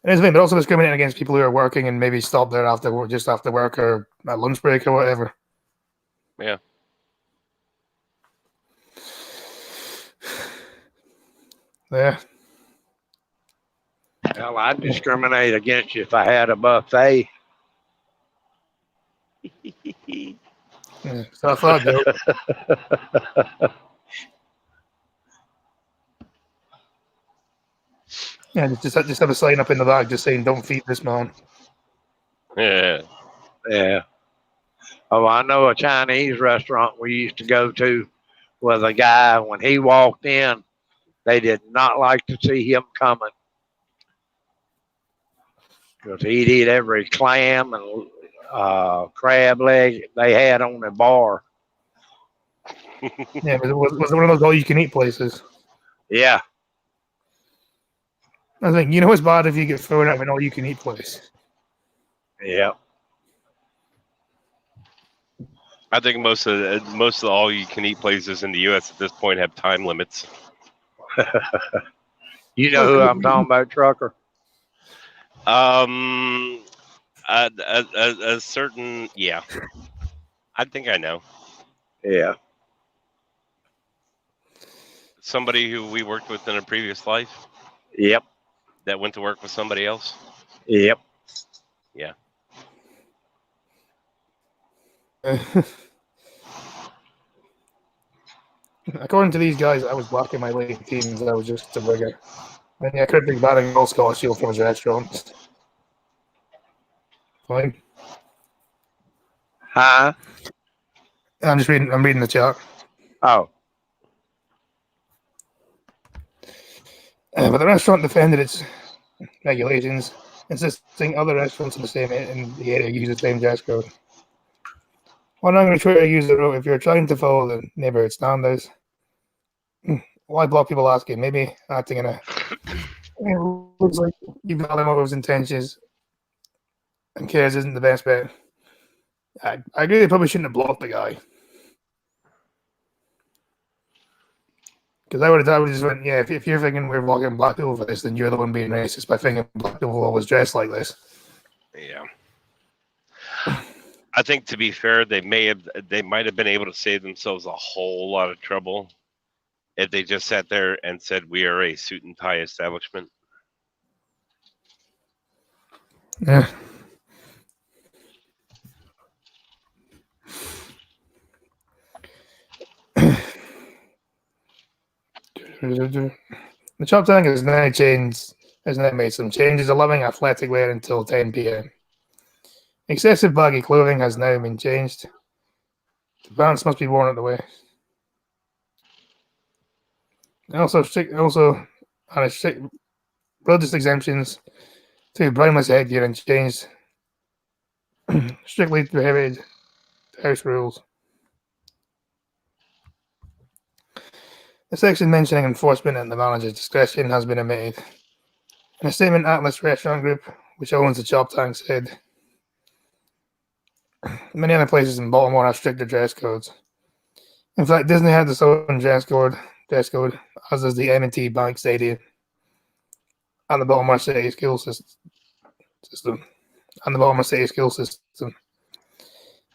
is but also discriminating against people who are working and maybe stop there after work or at lunch break or whatever.
Yeah.
Yeah.
Well, I'd discriminate against you if I had a buffet.
Yeah, so I thought, Joe. Yeah, just have a sign up in the back just saying, "Don't feed this man."
Yeah.
Yeah. Oh, I know a Chinese restaurant we used to go to with a guy. When he walked in, they did not like to see him coming because he'd eat every clam and crab leg they had on the bar.
Yeah, was it one of those all-you-can-eat places?
Yeah.
I think it's bad if you get thrown out of an all-you-can-eat place.
Yeah.
I think most of the all-you-can-eat places in the U.S. at this point have time limits.
You know who I'm talking about, Trucker?
A certain, yeah. I think I know.
Yeah.
Somebody who we worked with in a previous life.
Yep.
That went to work with somebody else.
Yep.
Yeah.
According to these guys, I was black in my late teens. I was just a burger. I mean, I could be batting all Scottish shield from his restaurant. Fine.
Huh?
I'm reading the chat.
Oh.
But the restaurant defended its regulations, insisting other restaurants in the area use the same dress code. Well, I'm going to try to use the rule. If you're trying to follow the neighborhood standards, why block people asking? Maybe acting in a it looks like you value motives intentions and cares isn't the best bet. I agree. They probably shouldn't have blocked the guy. Because I would just went, yeah, if you're thinking we're blocking black people for this, then you're the one being racist by thinking black people always dress like this.
Yeah. I think, to be fair, they might have been able to save themselves a whole lot of trouble if they just sat there and said, "We are a suit and tie establishment."
Yeah. The Chop Tank has now made some changes, allowing athletic wear until 10 p.m. Excessive baggy clothing has now been changed. The pants must be worn at the waist. Also, religious exemptions to brownless headgear and changed strictly prohibited house rules. A section mentioning enforcement at the manager's discretion has been omitted. In a statement, Atlas Restaurant Group, which owns the Chop Tank, said many other places in Baltimore have stricter dress codes. In fact, Disney has its own dress code, as does the M&T Bank Stadium and the Baltimore City School System.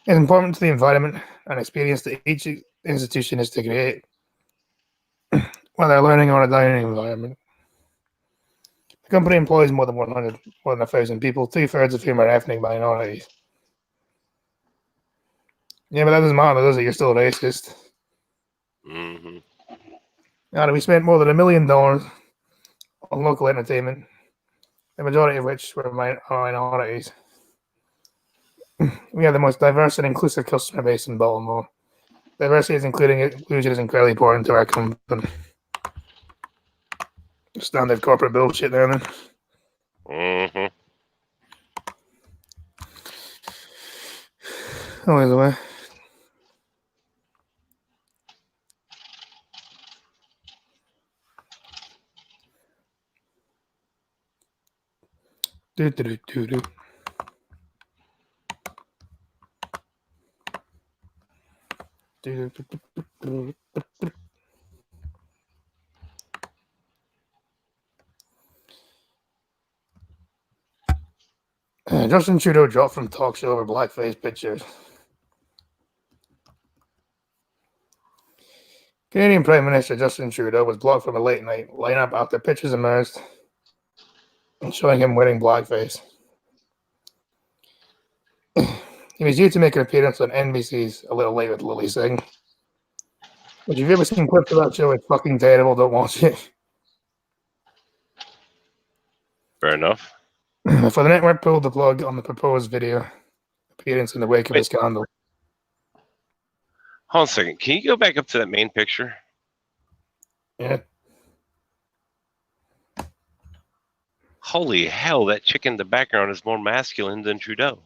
It's important to the environment and experience that each institution is to create, whether a learning or a dining environment. The company employs more than 1,000 people, 2/3 of whom are ethnic minorities. Yeah, but that doesn't matter, does it? You're still racist.
Mm-hmm.
And we spent more than $1 million on local entertainment, the majority of which were minorities. We have the most diverse and inclusive customer base in Baltimore. Diversity is inclusion is incredibly important to our company. Standard corporate bullshit there, then.
Mm-hmm.
Always the way. Do do do do do. Do, do, do, do, do, do, do. Justin Trudeau dropped from talk show over blackface pictures. Canadian Prime Minister Justin Trudeau was blocked from a late night lineup after pictures emerged showing him wearing blackface. He was due to make an appearance on NBC's A Little Late with Lily Singh. But if you've ever seen clips of that show, it's fucking terrible. Don't watch it.
Fair enough.
For the network pulled the plug on the proposed video appearance in the wake of the
Wait.
scandal.
Hold on a second. Can you go back up to that main picture?
Yeah.
Holy hell, that chick in the background is more masculine than Trudeau.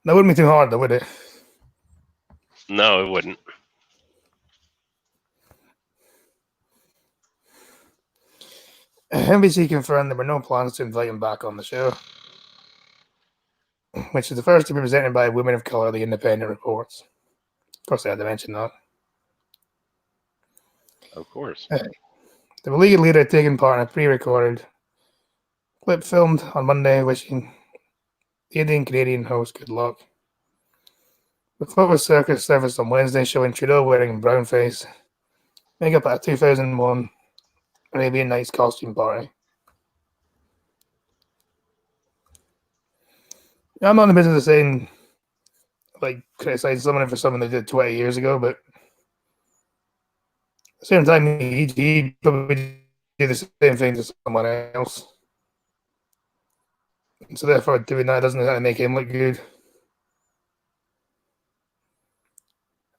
That wouldn't be too hard, though, would it?
No, it wouldn't.
NBC confirmed there were no plans to invite him back on the show, which is the first to be presented by women of color, the Independent reports. Of course, they had to mention that.
Of course.
The league leader had taken part in a pre-recorded clip filmed on Monday, wishing the Indian Canadian host good luck. The photo circus surfaced on Wednesday showing Trudeau wearing brownface makeup at a 2001 Arabian Nights costume party. I'm not in the business of saying, criticizing someone for something they did 20 years ago, but at the same time, he probably did the same thing to someone else. And so therefore, doing that doesn't exactly make him look good.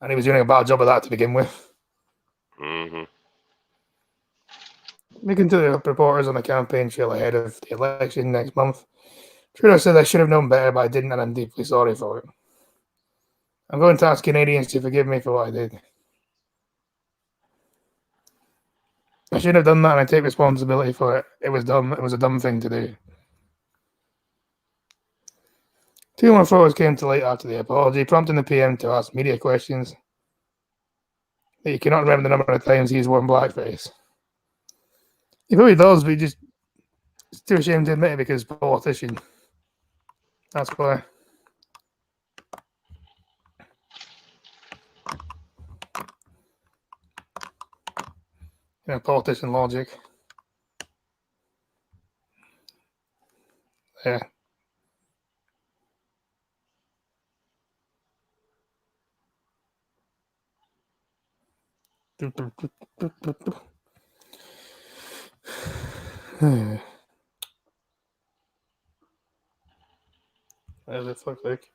And he was doing a bad job of that to begin with.
Mm-hmm.
Speaking to the reporters on the campaign trail ahead of the election next month, Trudeau said, "I should have known better, but I didn't, and I'm deeply sorry for it. I'm going to ask Canadians to forgive me for what I did. I should have done that, and I take responsibility for it. It was dumb. It was a dumb thing to do." Two more photos came to light after the apology, prompting the PM to ask media questions. He cannot remember the number of times he's worn blackface. He probably does, but he's too ashamed to admit it because he's a politician. That's why. Politician logic. Yeah. As it look like.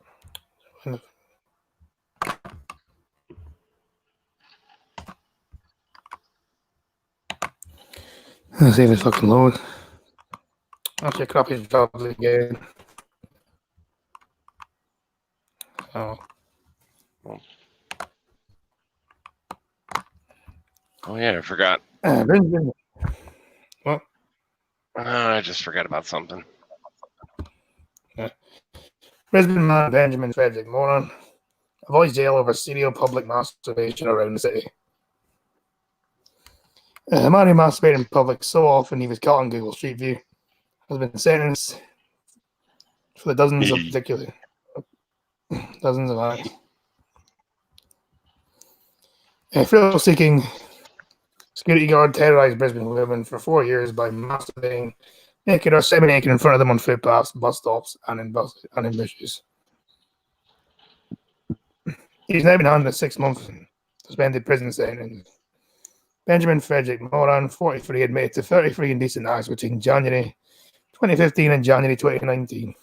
Let's see if it's fucking load. Actually, crappy jobs again. Oh.
Oh yeah, I forgot.
Benjamin. What?
I just forgot about something.
Brisbane man Benjamin Frederick Moran avoids jail over serial public masturbation around the city. A man who masturbated in public so often he was caught on Google Street View has been sentenced for the dozens of acts. A thrill-seeking security guard terrorized Brisbane women for 4 years by masturbating naked or semi-naked in front of them on footpaths, bus stops, and in bushes. He's now been handed a 6-month suspended prison sentence. Benjamin Frederick Moran, 43, admitted to 33 indecent acts between January 2015 and January 2019.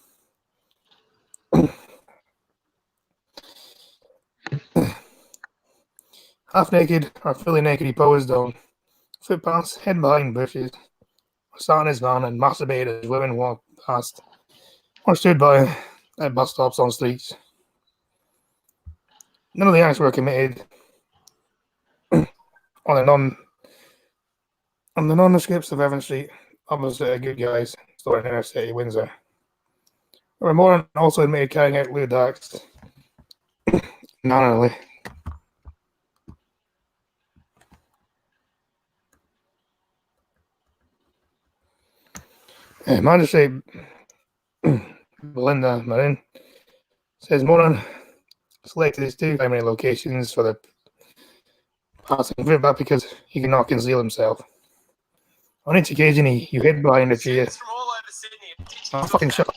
Half naked or fully naked, he posed on footpaths, hid behind bushes, sat in his van and masturbated as women walked past or stood by at bus stops on streets. None of the acts were committed on the nondescripts of Evan Street, opposite a Good Guys store in inner city Windsor. Where Moran also admitted carrying out lewd acts anonymously. Magistrate Belinda Marin says Moran selected his 2 primary locations for the passing footpath because he could not conceal himself. On each occasion, he hid behind a tree. Oh, fucking shut up.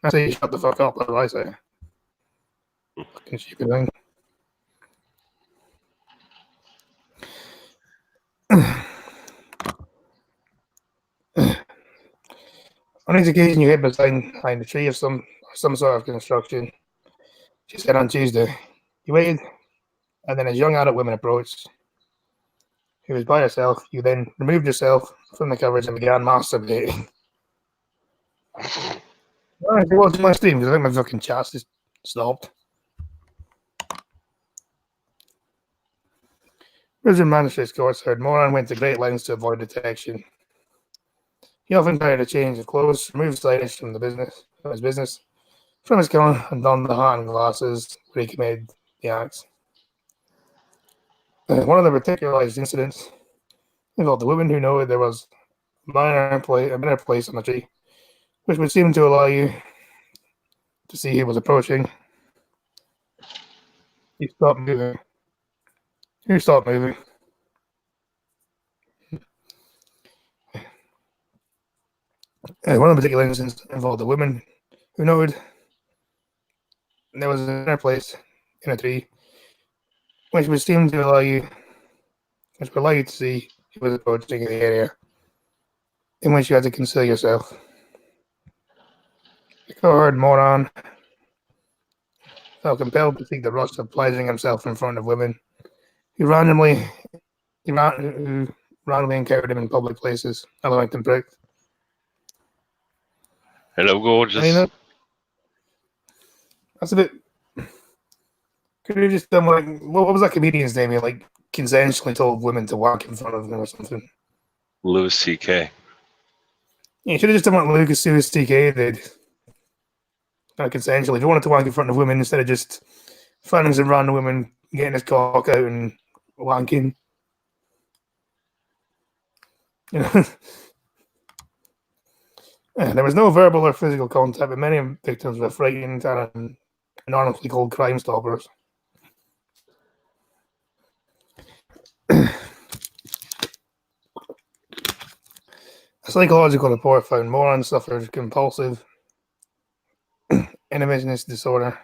I say you shut the fuck up, that's what I say. Fucking stupid thing. On each occasion, you hid behind a tree of some sort of construction. She said on Tuesday. You waited, and then as young adult women approached, who was by herself, you then removed yourself from the coverage and began masturbating. Alright, you're watching my stream because I think my fucking chat's just stopped. Brisbane Magistrates Court said Moran went to great lengths to avoid detection. He often tried to change his clothes, remove signage from his business, from his car, and donned the hat and glasses where he committed the acts. One of the particularized incidents involved the woman who noted there was a minor place on the tree, which would seem to allow you to see he was approaching. He stopped moving. One of the particular incidents involved a woman who noted there was an inner place in a tree, which would seem to allow you to see he was approaching the area in which you had to conceal yourself. The court heard Moran felt compelled to seek the rust of pleasuring himself in front of women who randomly encountered him in public places. Wellington prick.
Hello, gorgeous.
I mean, that's a bit. Could you just done like what was that comedian's name? He like consensually told women to walk in front of him or something.
Louis C.K.
Yeah, you should have just done what Lucas Louis C.K. did. Kind of consensually. If you wanted to wank in front of women instead of just finding some random women getting his cock out and wanking. You know. There was no verbal or physical contact, but many victims were frightened and anonymously called Crime Stoppers. A psychological report found Moran suffered compulsive inhibitionist disorder.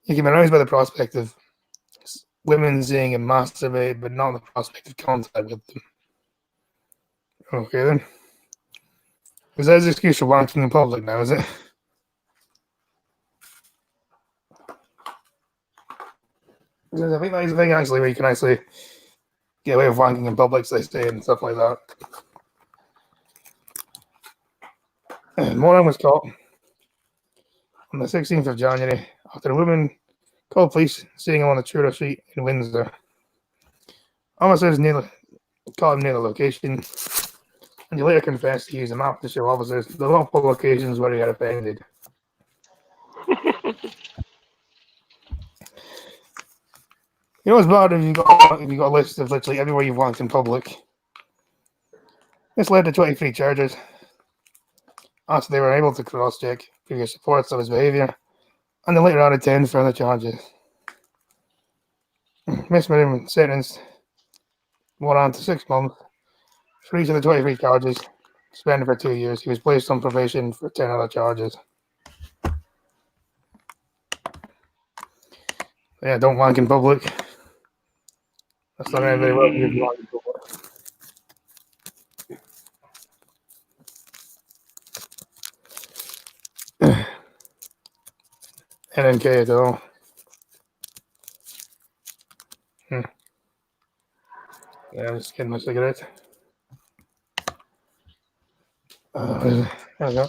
He can be aroused by the prospect of women seeing him masturbate, but not the prospect of contact with them. Okay then. Is that his excuse for wanking in public now, is it? I think that is a thing actually where you can actually get away with wanking in public, they say, and stuff like that. Moran was caught on the 16th of January after a woman called police seeing him on the Tudor Street in Windsor. Officers caught him near the location, and he later confessed he used a map to show officers the multiple locations where he had offended. You know what's bad if you got a list of literally everywhere you've wanked in public. This led to 23 charges. After they were able to cross-check previous reports of his behaviour, and they later added 10 further charges. Miss Miriam sentenced Moran to 6 months for each of the 23 charges, suspended for 2 years. He was placed on probation for 10 other charges. Yeah, don't wank in public. That's not going very well if you wank in public. NNK at all. Yeah, I'm just getting my cigarette. There we go.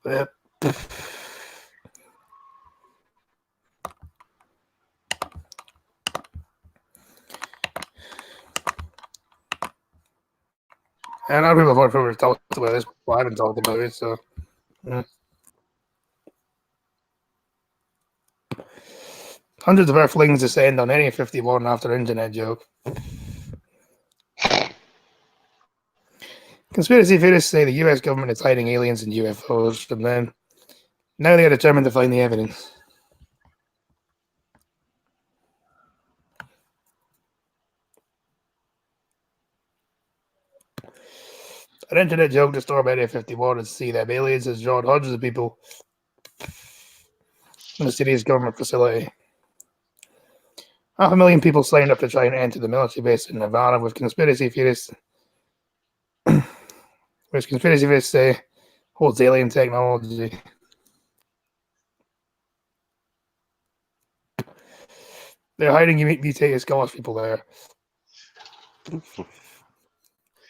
Yep. And other people have already talked about this, but I haven't talked about it, so. Yeah. Hundreds of Earthlings descend on Area 51 after internet joke. Conspiracy theorists say the US government is hiding aliens and UFOs from them. Now they are determined to find the evidence. An internet joke to storm Area 51 and see them aliens has drawn hundreds of people from the city's government facility. 500,000 people signed up to try and enter the military base in Nevada, with conspiracy theorists say holds alien technology. They're hiding mutated Scottish people there.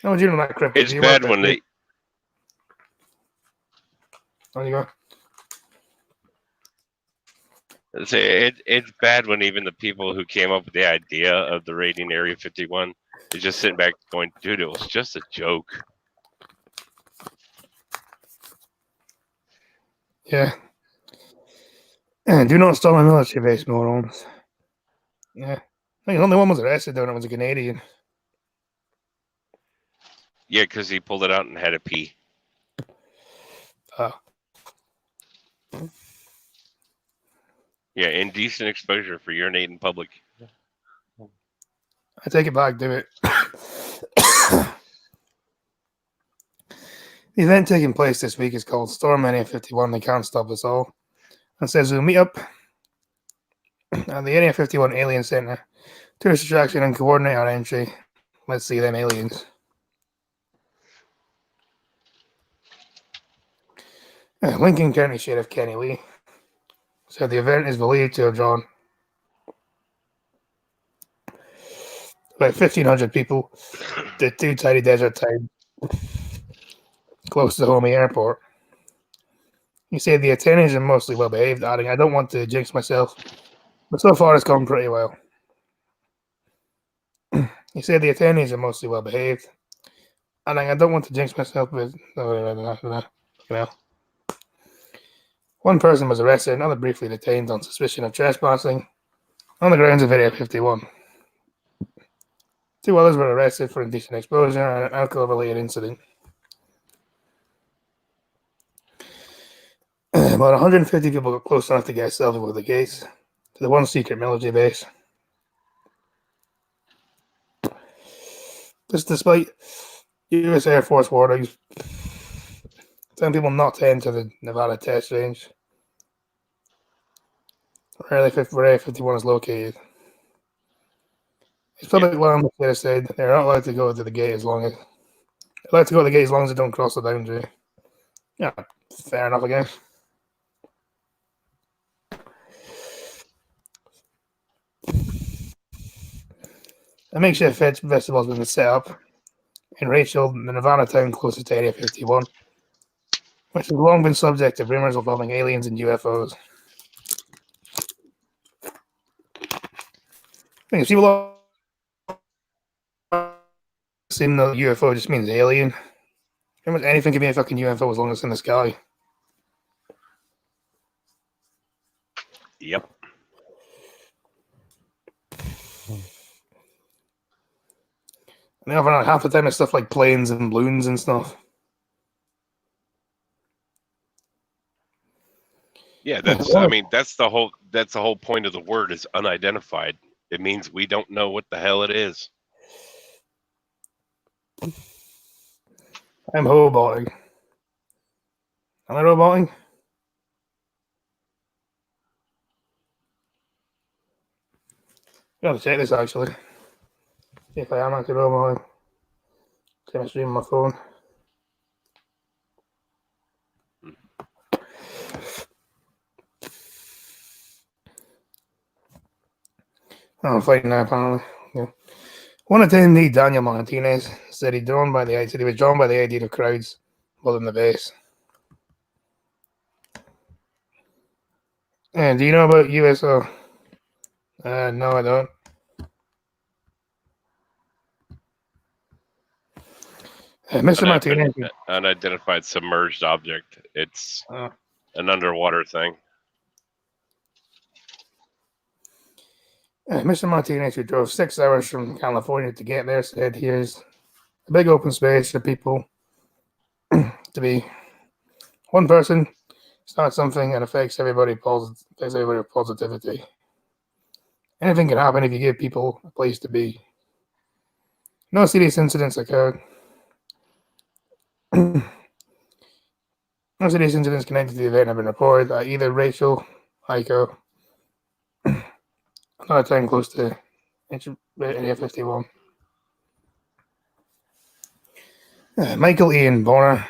No, you know that cryptid.
It's bad when they.
There you go.
It's bad when even the people who came up with the idea of the raiding Area 51 is just sitting back going, dude, it was just a joke.
Yeah. Do not storm a military base, morons. Yeah. I think the only one was arrested though, and it was a Canadian.
Yeah, because he pulled it out and had a pee. Yeah, indecent exposure for urinate in public.
I take it back, do it. The event taking place this week is called Storm Area 51, They Can't Stop Us All, and says we'll meet up at the Area 51 Alien Center, tourist attraction, and coordinate our entry. Let's see them aliens. Lincoln County Sheriff Kenny Lee said the event is believed to have drawn about 1,500 people to two tiny desert towns close to Homey Airport. He said the attendees are mostly well behaved, adding, I don't want to jinx myself, but so far it's gone pretty well. He said the attendees are mostly well behaved, adding, I don't want to jinx myself, but one person was arrested, another briefly detained on suspicion of trespassing on the grounds of Area 51. 2 others were arrested for indecent exposure and an alcohol-related incident. About 150 people got close enough to get a selfie with the gates to the one secret military base. This despite U.S. Air Force warnings telling people not to enter the Nevada test range where Area 51 is located. It's public land, they said they're not allowed to go to the gate as long as they don't cross the boundary. Yeah, fair enough, I guess. A makeshift festival has been set up in Rachel, the Nevada town closest to Area 51, which has long been subject to rumors involving aliens and UFOs. I think people assume the UFO just means alien. Pretty much anything can be a fucking UFO as long as it's in the sky.
Yep.
And half the time it's stuff like planes and balloons and stuff.
Yeah, that's I mean that's the whole point of the word is unidentified. It means we don't know what the hell it is.
I'm hoboting. Am I roboting? Gotta check this actually. See if I am actually roboting. See my stream on my phone. I'm fighting now apparently. Yeah. One attendee, Daniel Martinez, said he was drawn by the idea of crowds more than the base. And do you know about USO? No, I don't. Mr. Martinez.
Unidentified submerged object. It's an underwater thing.
Mr. Martinez, who drove 6 hours from California to get there, said here's a big open space for people to be. One person starts something and affects everybody with positivity. Anything can happen if you give people a place to be. No serious incidents occurred. No serious incidents connected to the event have been reported at either Rachel, Heiko, another town close to Area 51. Michael Ian Bonner,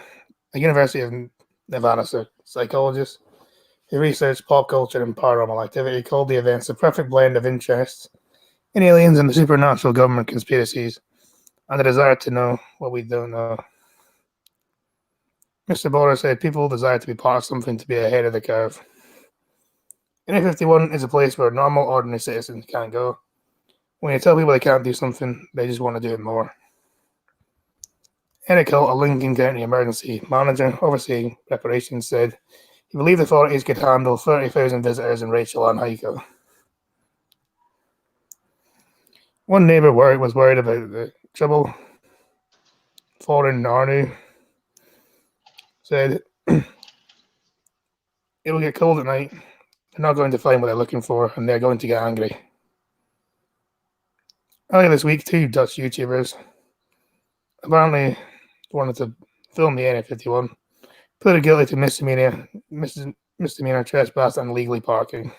a University of Nevada psychologist who researched pop culture and paranormal activity, called the events a perfect blend of interests in aliens and the supernatural government conspiracies and the desire to know what we don't know. Mr. Bonner said people desire to be part of something, to be ahead of the curve. Area 51 is a place where normal, ordinary citizens can't go. When you tell people they can't do something, they just want to do it more. Eric Hill, a Lincoln County emergency manager overseeing preparations, said he believed the authorities could handle 30,000 visitors in Rachel and Heiko. One neighbor was worried about the trouble. Foreign Arnu said it will get cold at night. They're not going to find what they're looking for, and they're going to get angry. Earlier this week, 2 Dutch YouTubers apparently wanted to film the Area 51, pleaded guilty to misdemeanor trespass and illegally parking.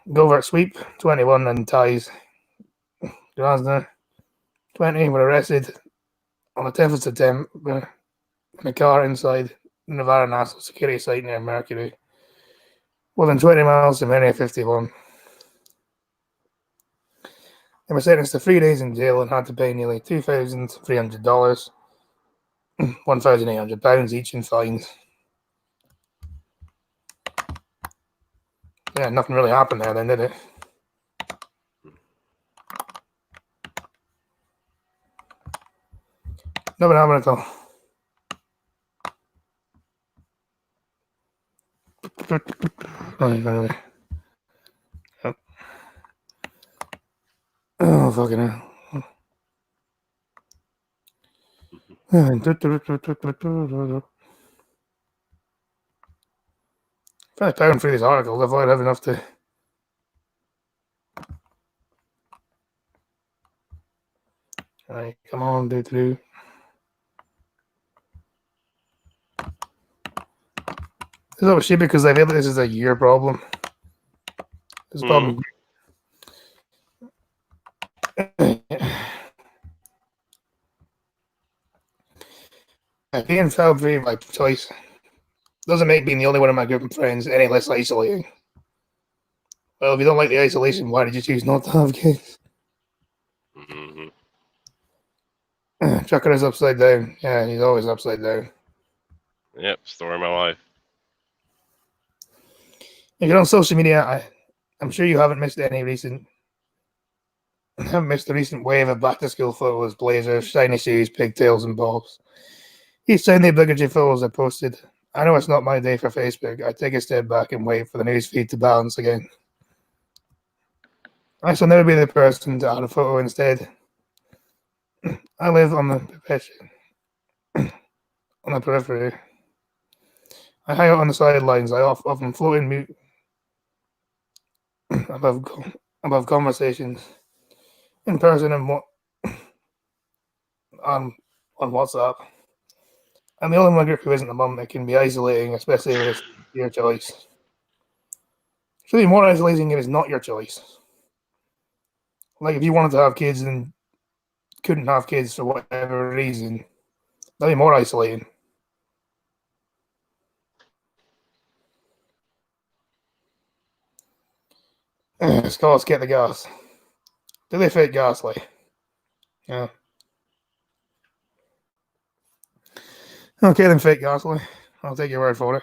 Govert Sweep, 21, and Ties Grosner, 20, were arrested on the 10th of September in a car inside the Nevada National Security Site near Mercury, more than 20 miles from Area 51. They were sentenced to 3 days in jail and had to pay nearly $2,300, £1,800 each in fines. Yeah, nothing really happened there then, did it? Nothing happened at all. Oh, fucking hell. If I pound through these articles, I thought I'd have enough to. Alright, come on, do. This is always stupid because I feel like this is a year problem. This problem. Being foul free by choice doesn't make being the only one of my group of friends any less isolating. Well, if you don't like the isolation, why did you choose not to have kids?
Hmm.
Chucker is upside down. Yeah, he's always upside down.
Yep, story of my life.
If you're on social media, I'm sure you haven't missed any recent. Haven't missed the recent wave of back to school photos, blazers, shiny shoes, pigtails, and bobs. Each time the obligatory photos are posted, I know it's not my day for Facebook. I take a step back and wait for the newsfeed to balance again. I shall never be the person to add a photo instead. I live on the periphery. I hang out on the sidelines. I often float in mute above conversations in person and on WhatsApp. I'm the only one in my group who isn't a mum. It can be isolating, especially when it's your choice. It's really more isolating if it's not your choice. Like if you wanted to have kids and couldn't have kids for whatever reason, that'd be more isolating. Scholars get the gas. Do they fit Ghastly? Yeah. Okay, then fake Ghastly. I'll take your word for it.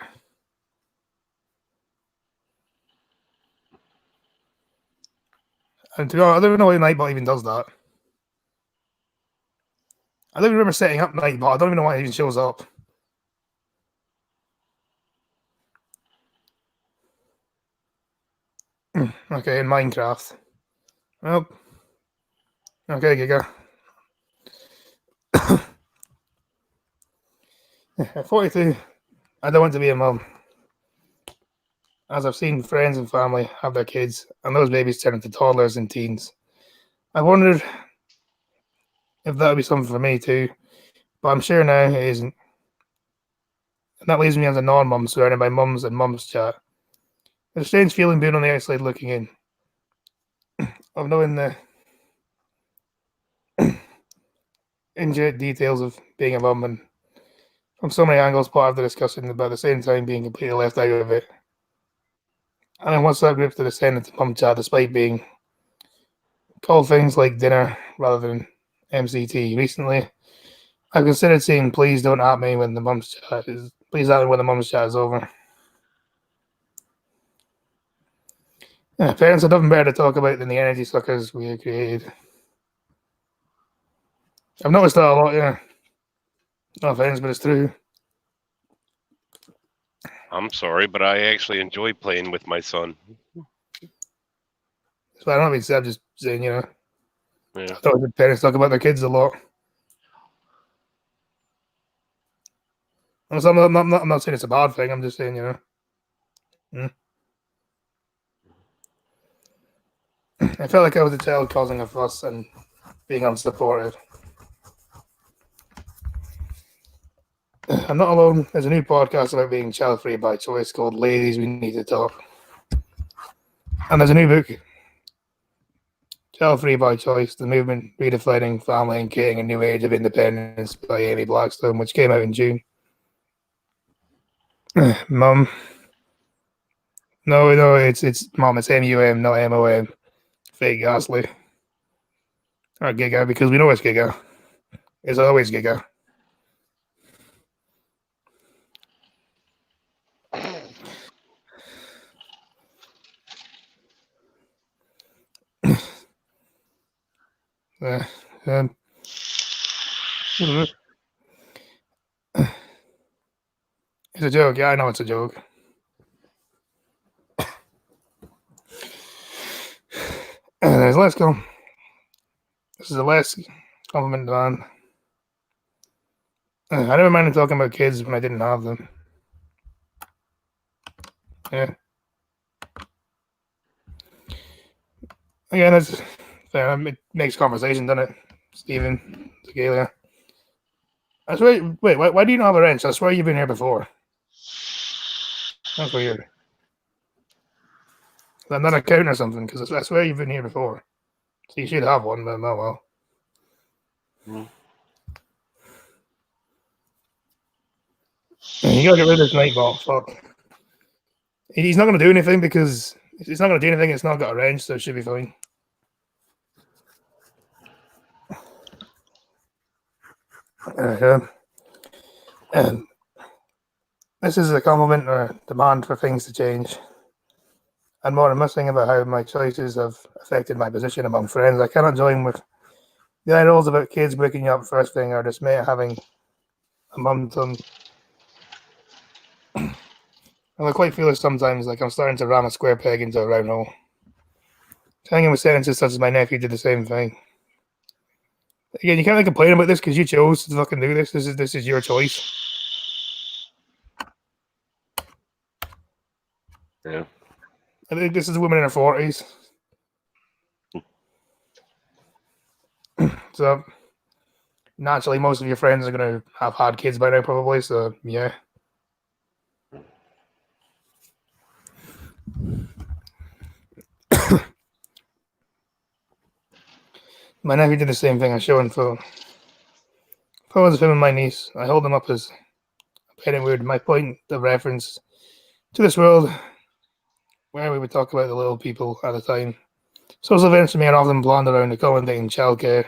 And to be honest, I don't know why Nightbot even does that. I don't remember setting up Nightbot. I don't even know why it even shows up. Okay, in Minecraft. Well, okay, Giga. At 42, I don't want to be a mum. As I've seen friends and family have their kids, and those babies turn into toddlers and teens. I wondered if that would be something for me too, but I'm sure now it isn't. And that leaves me as a non-mum surrounded by mums and mums chat. It's a strange feeling being on the outside looking in. Of knowing the intricate details of being a mum and from so many angles part of the discussion, but at the same time being completely left out of it. And then once that group to descend into mum chat despite being called things like dinner rather than MCT recently, I've considered saying please don't at me when the mum's chat is over. Yeah, parents have nothing better to talk about than the energy suckers we have created. I've noticed that a lot, yeah. No offense, but it's true.
I'm sorry, but I actually enjoy playing with my son.
So I don't mean I'm just saying,
Yeah.
I thought the parents talk about their kids a lot. I'm not saying it's a bad thing. I'm just saying, I felt like I was a child causing a fuss and being unsupported. I'm not alone. There's a new podcast about being child-free by choice called Ladies We Need to Talk. And there's a new book, Child-Free by Choice, The Movement Redefining Family and Creating a New Age of Independence by Amy Blackstone, which came out in June. Mum. No, it's Mom, it's MUM, not MOM. Fake Ghastly. Or Giga, because we know it's Giga. It's always Giga. It's a joke. Yeah, I know it's a joke. There's let's go. This is the last compliment on. I never minded talking about kids when I didn't have them. Yeah. Again, that's it makes conversation, doesn't it, Stephen Zagalia? I swear. Wait, why do you not have a wrench? I swear you've been here before. That's weird. I'm not a count or something because I swear you've been here before. So you should have one, but oh well. You gotta get rid of this Nightbot. Fuck. He's not gonna do anything because It's not going to do anything. It's not got a wrench, so it should be fine. And this is a compliment or a demand for things to change. And more, I'm missing about how my choices have affected my position among friends. I cannot join with the ideals about kids waking up first thing or just mate having a mum ton. And I quite feel it sometimes, like I'm starting to ram a square peg into a round hole. Hanging with sentences such as my nephew did the same thing. Again, you can't really complain about this because you chose to fucking do this. This is your choice.
Yeah.
I think this is a woman in her 40s. So naturally, most of your friends are going to have had kids by now, probably. So yeah. My nephew did the same thing. I show him photos of him and my niece. I hold them up as a penny weird. My point of reference to this world where we would talk about the little people at the time. Social events for me are often blonde around accommodating childcare.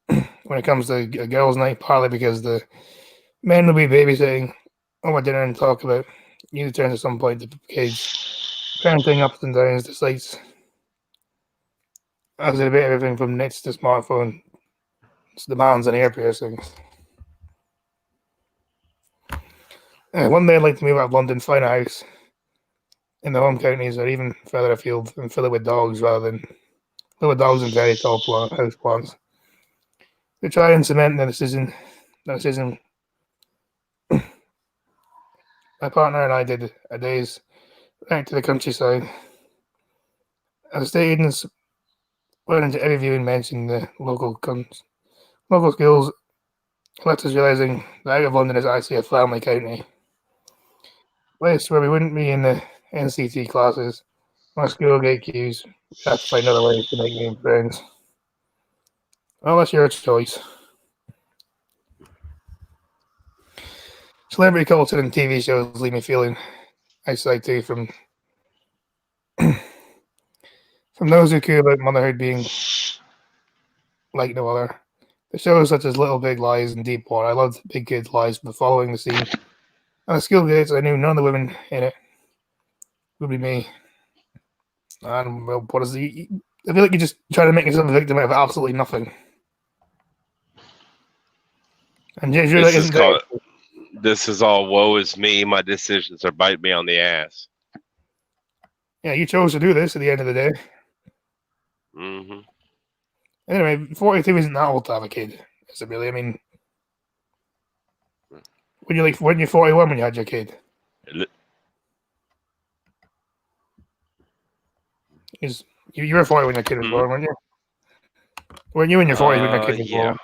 When it comes to a girls' night, partly because the men will be babysitting over dinner and talk about usually turns at some point to kids, parenting ups and downs, the sites. As a bit everything from knits to smartphone, it's demands and ear piercings. One day I'd like to move out of London, find a house in the home counties or even further afield and fill it with dogs rather than fill with dogs and very tall house plants. To try and cement the decision. My partner and I did a day's back to the countryside. As estate agents went into every view and mentioned the local schools, left us realising that out of London is actually a family county. Place where we wouldn't be in the NCT classes or school gate queues. We have to find other ways to make new friends. Well, that's your choice. Celebrity culture and TV shows leave me feeling isolated too from those who care about motherhood being like no other. The shows such as Little Big Lies and Deep Water. I loved Big Kids Lies, but following the scene on the school gates, I knew none of the women in it would be me. And well, what is the? I feel like you're just trying to make yourself a victim out of absolutely nothing. And James, you're like, isn't there?
This is all woe is me. My decisions are bite me on the ass.
Yeah, you chose to do this at the end of the day.
Mm-hmm.
Anyway, 42 isn't that old to have a kid, is it really? I mean, when you 41 when you had your kid? You were 40 when your kid was born, weren't you? Weren't you in your 40s when your kid was born?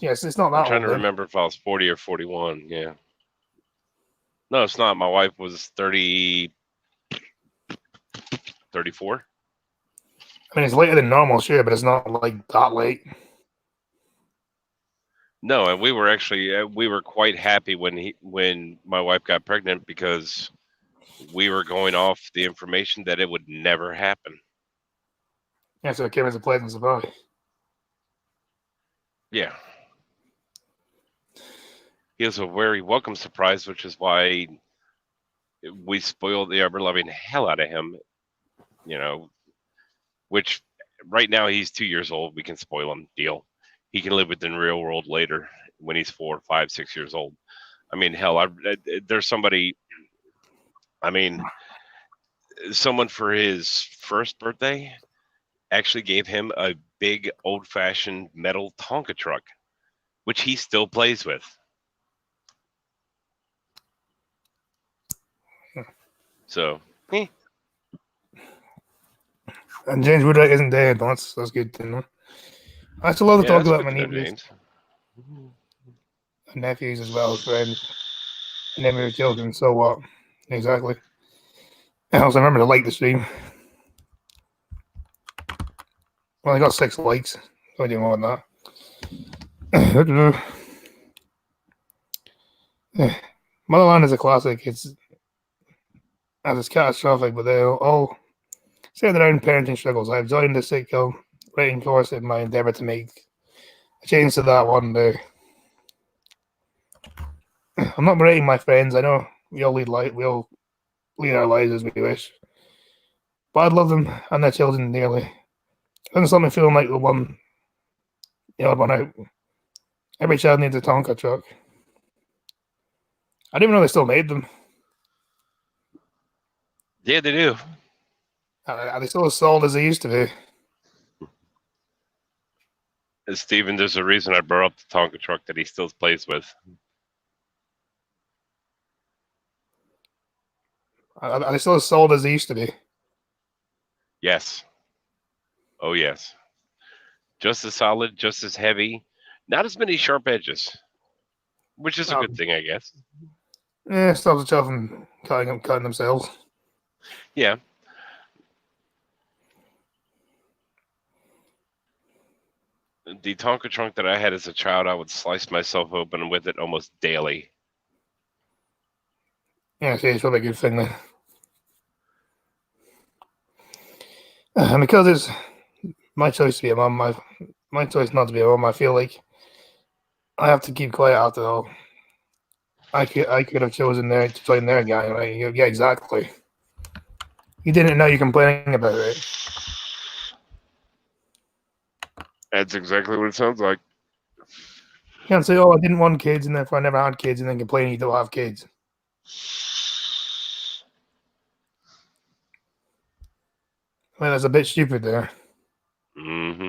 Yes, it's not that
I'm trying
old,
to remember if I was 40 or 41. Yeah. No, it's not. My wife was 34.
I mean, it's later than normal, sure, but it's not like that late.
No, and we were actually we were quite happy when my wife got pregnant because we were going off the information that it would never happen.
Yeah, so it came as a pleasant surprise.
Yeah. He was a very welcome surprise, which is why we spoiled the ever-loving hell out of him. You know, which right now he's 2 years old. We can spoil him. Deal. He can live within the real world later when he's 4, 5, 6 years old. I mean, hell, there's somebody. I mean, someone for his first birthday actually gave him a big old-fashioned metal Tonka truck, which he still plays with. So,
And James Woodwright isn't dead, but that's good to know. I still love to talk about my nieces and nephews as well as friends. And then we were children, so what? Exactly. I also remember to like the stream. Well, I got 6 likes. I do more than that. Motherland is a classic. It's catastrophic, but they all share their own parenting struggles. I've joined the sitcom writing course in my endeavor to make a change to that one day. I'm not berating my friends. I know we all lead our lives as we wish, but I'd love them and their children dearly. It doesn't stop me feeling like the one out. Every child needs a Tonka truck. I didn't even know they still made them.
Yeah, they do.
Are they still as sold as they used to be?
And Steven, there's a reason I brought up the Tonka truck that he still plays with.
Are they still as sold as they used to be?
Yes. Oh, yes. Just as solid, just as heavy. Not as many sharp edges, which is a good thing, I guess.
Yeah, stops the child from cutting themselves.
Yeah. The Tonka trunk that I had as a child, I would slice myself open with it almost daily.
Yeah, see, it's probably a good thing then. And because it's my choice to be a mum, my choice not to be a mum, I feel like I have to keep quiet after all. I could have chosen to join their gang, right? Yeah, exactly. You didn't know you're complaining about it.
That's exactly what it sounds like.
You can't say, "Oh, I didn't want kids, and therefore I never had kids," and then complain you don't have kids. Well, that's a bit stupid there.
Mm-hmm.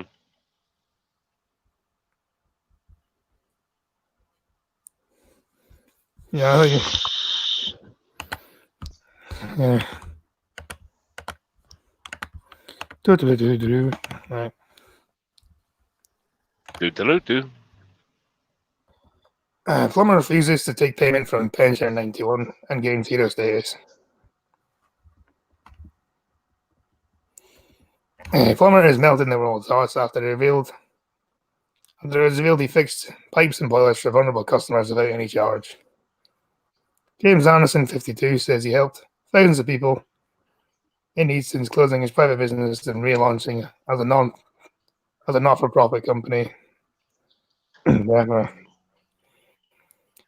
Yeah, yeah. Right.
Do.
Plummer refuses to take payment from pensioner 91 and gains hero status. Plummer is melting the world's hearts after it was revealed he fixed pipes and boilers for vulnerable customers without any charge. James Anderson, 52, says he helped thousands of people in need since closing his private business and relaunching as a not-for-profit company.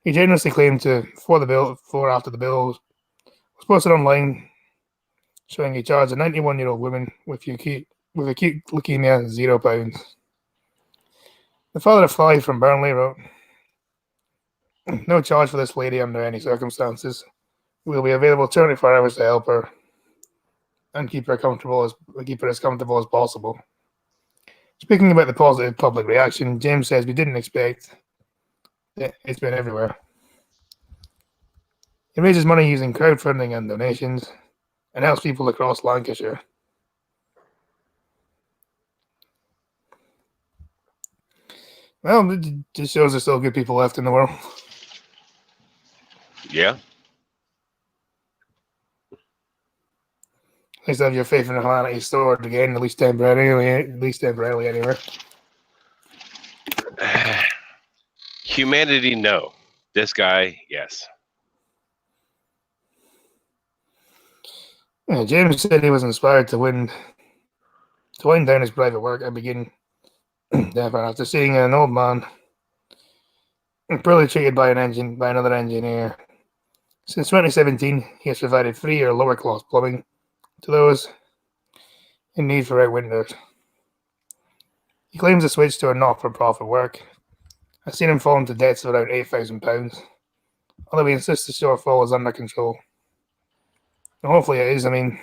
He generously claimed before after the bill was posted online, showing he charged a 91-year-old woman with acute leukemia £0. The father of 5 from Burnley wrote, "No charge for this lady under any circumstances. We will be available 24 hours to help her and keep her as comfortable as possible." Speaking about the positive public reaction, James says we didn't expect it. It's been everywhere. He raises money using crowdfunding and donations and helps people across Lancashire. Well, it just shows there's still good people left in the world.
Yeah.
At least have your faith in humanity restored again, at least temporarily anyway.
Humanity, no. This guy, yes.
Yeah, James said he was inspired to wind down his private work and begin after seeing an old man poorly treated by another engineer. Since 2017, he has provided free or lower cost plumbing to those in need throughout winters. He claims the switch to a not-for-profit work has seen him fall into debts of around £8,000, although he insists the shortfall is under control. And hopefully it is. I mean,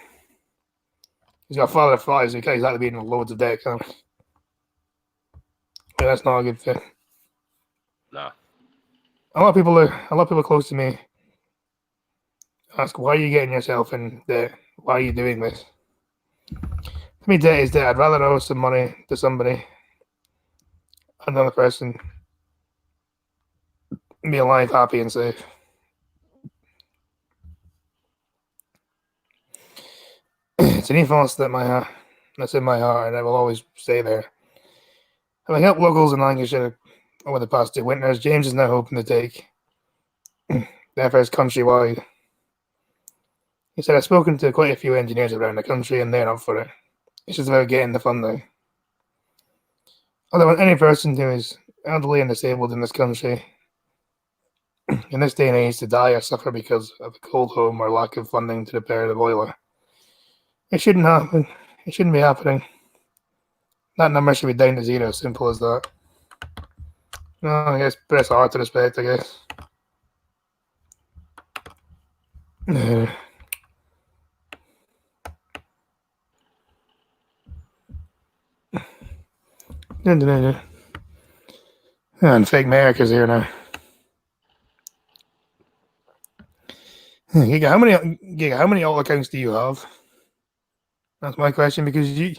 he's got a father of 5, so he can't exactly be in loads of debt, can he? Yeah, that's not a good thing.
No.
A lot of people close to me ask, "Why are you getting yourself in debt? Why are you doing this?" For me, debt is debt. I'd rather owe some money to somebody, another person, be alive, happy, and safe. It's an ethos that's in my heart, and I will always stay there. Having helped locals in Lancashire over the past 2 winters, James is now hoping to take the efforts countrywide. He said, I've spoken to quite a few engineers around the country and they're up for it. It's just about getting the funding. Otherwise, any person who is elderly and disabled in this country, in this day and age, to die or suffer because of a cold home or lack of funding to repair the boiler. It shouldn't happen. It shouldn't be happening. That number should be down to zero, simple as that. No, I guess press R to respect, I guess. And fake America's here now. Giga, how many alt accounts do you have? That's my question, because you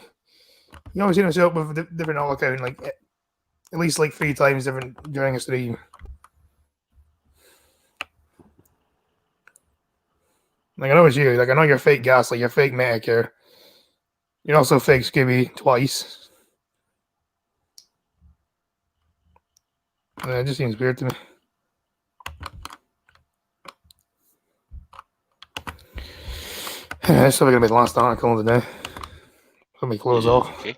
always see yourself with a different alt account, like at least like 3 times different during a stream. Like I know it's you. Like I know you're fake Gasly, you're fake Medicare. You're also fake Scooby twice. It just seems weird to me. That's probably gonna be the last article of the day. Let me close off.
Okay.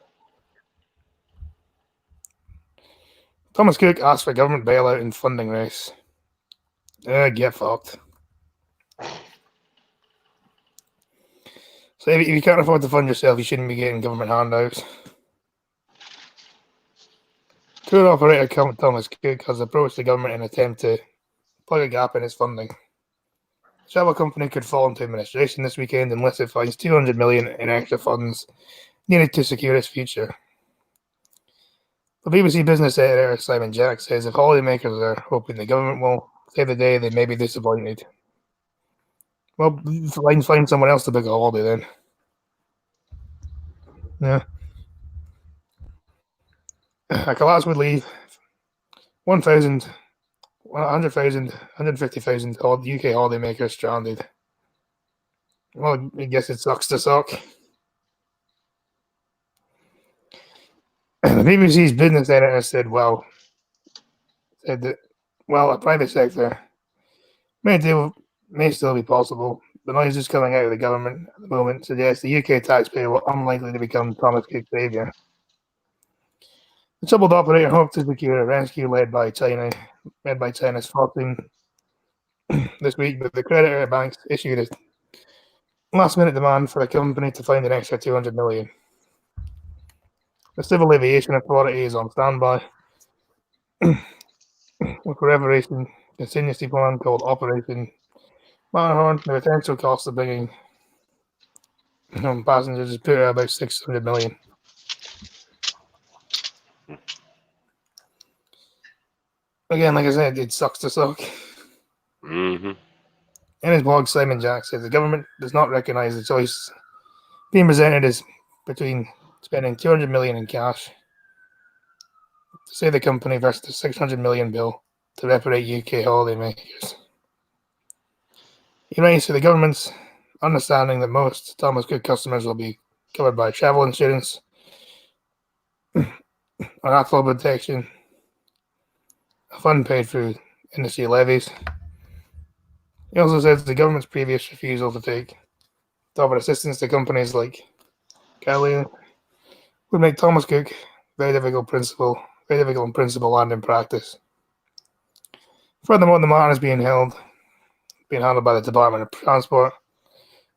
Thomas Cook asked for government bailout in funding race. Get fucked. So if you can't afford to fund yourself, you shouldn't be getting government handouts. Tour operator Thomas Cook has approached the government in an attempt to plug a gap in its funding. The travel company could fall into administration this weekend unless it finds $200 million in extra funds needed to secure its future. The BBC Business editor Simon Jack says if holidaymakers are hoping the government will save the day, they may be disappointed. Well, find someone else to book a holiday then. Yeah. A collapse would leave 100,000, 150,000 UK holidaymakers stranded. Well, I guess it sucks to suck. The BBC's business editor said that a private sector may still be possible. The noise is coming out of the government at the moment suggests the UK taxpayer will unlikely to become Thomas Cook's saviour. The troubled operator hoped to secure a rescue led by China's fortune this week, but the creditor banks issued a last-minute demand for the company to find an extra $200 million. The Civil Aviation Authority is on standby with a preparation contingency plan called Operation Matterhorn. The potential cost of bringing passengers is put at about $600 million. Again, like I said, it sucks to suck.
Mm-hmm.
In his blog, Simon Jack says the government does not recognise the choice being presented as between spending $200 million in cash to save the company versus the $600 million bill to reparate UK holidaymakers. He writes to the government's understanding that most Thomas Cook customers will be covered by travel insurance or ATLO protection, a fund paid through industry levies. He also says the government's previous refusal to offer assistance to companies like Cali would make Thomas Cook very difficult in principle and in practice. Furthermore, the matter is being handled by the Department of Transport,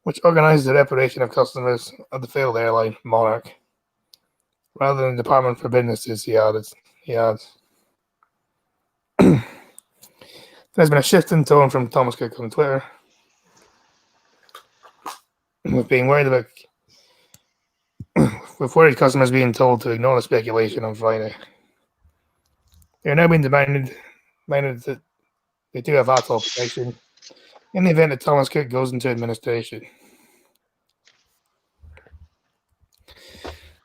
which organises the reparation of customers of the failed airline Monarch, rather than the Department for Businesses, he adds. There's been a shift in tone from Thomas Cook on Twitter, with worried customers being told to ignore the speculation on Friday. They are now being demanded that they do have ATLO protection in the event that Thomas Cook goes into administration.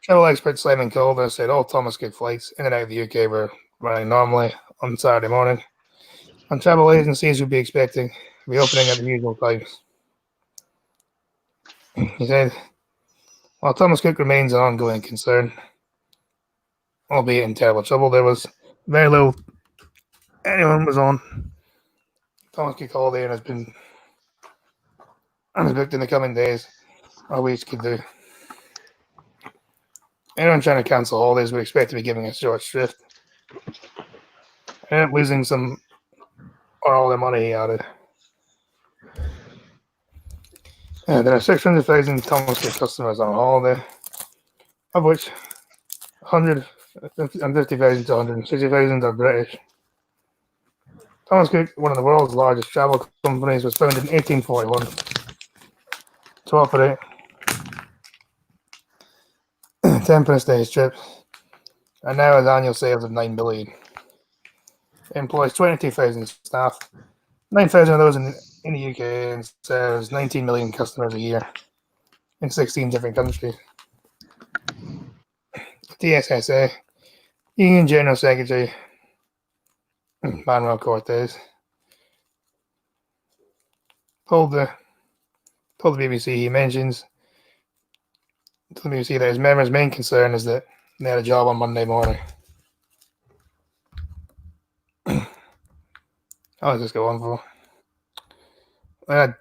Travel expert Simon Calder said all Thomas Cook flights in and out of the UK were running normally on Saturday morning, and travel agencies would be expecting reopening at the usual times. He said, while Thomas Cook remains an ongoing concern, albeit in terrible trouble, there was very little anyone was on Thomas Cook holiday and has been booked in the coming days. All we could do. Anyone trying to cancel holidays would expect to be giving a short shrift. And losing some or all the money he added. There are 600,000 Thomas Cook customers on holiday, of which 150,000 to 160,000 are British. Thomas Cook, one of the world's largest travel companies, was founded in 1841 to operate 10 days trips, and now has annual sales of 9 billion. It employs 22,000 staff, 9,000 of those in the UK, and serves 19 million customers a year in 16 different countries. TSSA, Union General Secretary Manuel Cortez told the BBC that his members' main concern is that they had a job on Monday morning. How does this go on for? Yeah.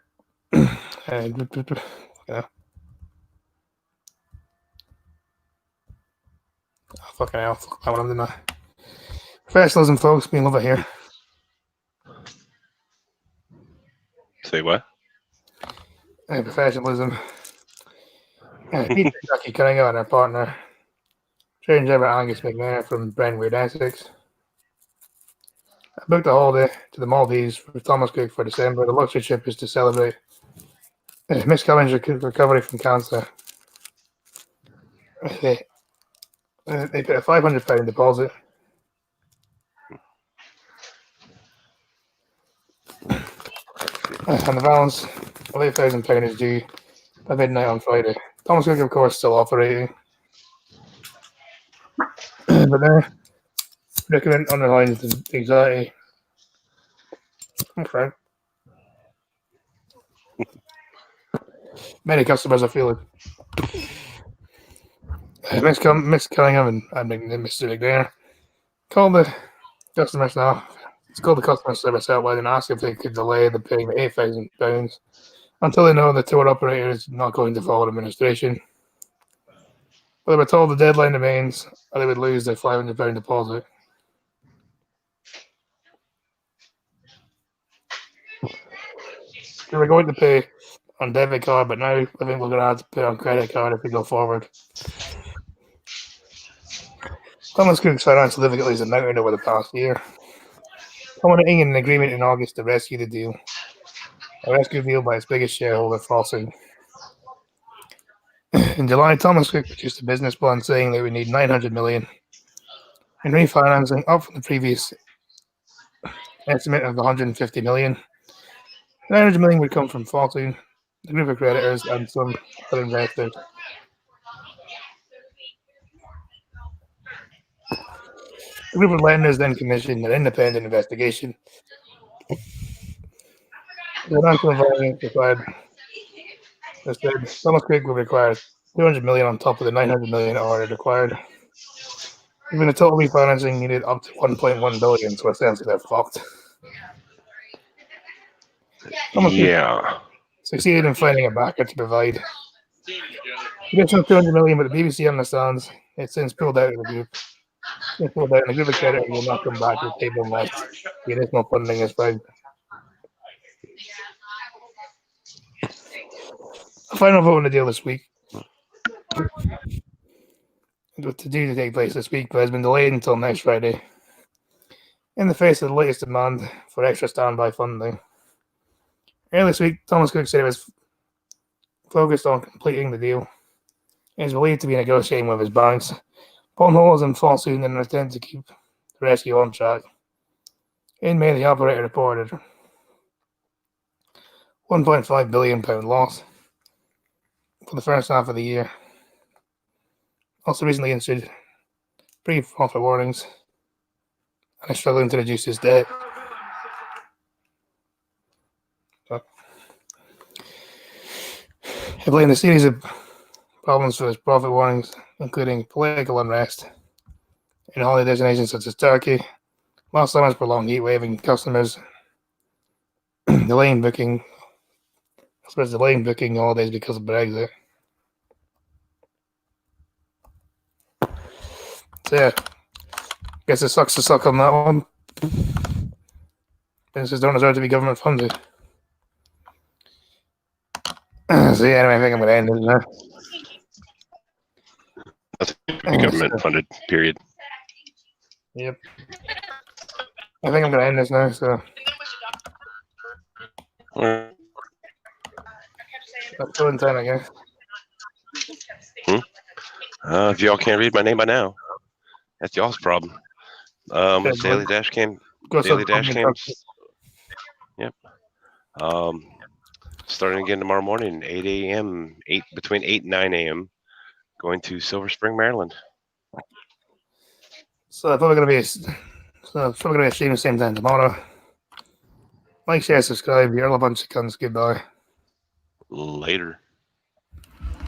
Oh, fucking hell. Fuck that one. I'm doing that. Professionalism, folks. We love it here.
Say what?
Professionalism. Peter Jackie Cunningham and her partner, train driver Angus McNair from Brentwood, Essex, booked a holiday to the Maldives with Thomas Cook for December. The luxury trip is to celebrate Miss Cummings' recovery from cancer. They put a £500 deposit. And the balance of £8,000 is due by midnight on Friday. Thomas Cook, of course, still operating. But their document underlines the anxiety. Okay. Many customers are feeling. Miss Cunningham and Mr. McNair called the customer staff. It's called the customer service outline and asked if they could delay the paying the £8,000 until they know the tour operator is not going to follow administration. But they were told the deadline remains, or they would lose their £500 deposit. They were going to pay on debit card, but now I think we're going to have to pay on credit card if we go forward. Thomas Cook's financial difficulties have mounted over the past year, culminating in an agreement in August to rescue the deal. A rescue deal by its biggest shareholder, Fosun. In July, Thomas Cook produced a business plan saying that we need 900 million in refinancing, up from the previous estimate of 150 million. 900 million would come from Fosun, the group of creditors, and some other investors. The group of lenders then commissioned an independent investigation. The financial environment required, as said, Thomas Cook would require 200 million on top of the 900 million already required. Even the total refinancing needed up to 1.1 billion, so essentially they're fucked. Thomas Cook succeeded in finding a backer to provide additional 200 million, but the BBC understands it's since pulled out of the group. It's pulled out, and the group of creditors will not come back to the table unless the additional funding is found. A final vote on the deal this week, due to take place this week, but has been delayed until next Friday, in the face of the latest demand for extra standby funding. Earlier this week, Thomas Cook said he was focused on completing the deal. He is believed to be negotiating with his banks, pulling holes in Fosun in an attempt to keep the rescue on track. In May, the operator reported £1.5 billion loss for the first half of the year. Also recently issued pre-profit warnings and is struggling to reduce his debt. He blamed a series of problems for his profit warnings, including political unrest in holiday destinations such as Turkey, last summer's prolonged heat wave, and customers delaying booking. I suppose delaying booking holidays because of Brexit. So yeah, guess it sucks to suck on that one. Businesses don't deserve to be government funded. So yeah, anyway, I think I'm going to end it now.
Government funded. Period.
Yep. I think I'm going to end this now. So that's all in time, I guess.
If y'all can't read my name by now, that's y'all's problem.
Okay,
Daily Dash Cam.
Go
Daily
sub-
Dash Cams. Yep. Starting again tomorrow morning, 8 a.m. Between 8 and 9 a.m. Going to Silver Spring, Maryland.
So I'm probably going to be a stream the same time tomorrow. Like, share, subscribe. You're all a bunch of cunts. Goodbye.
Later.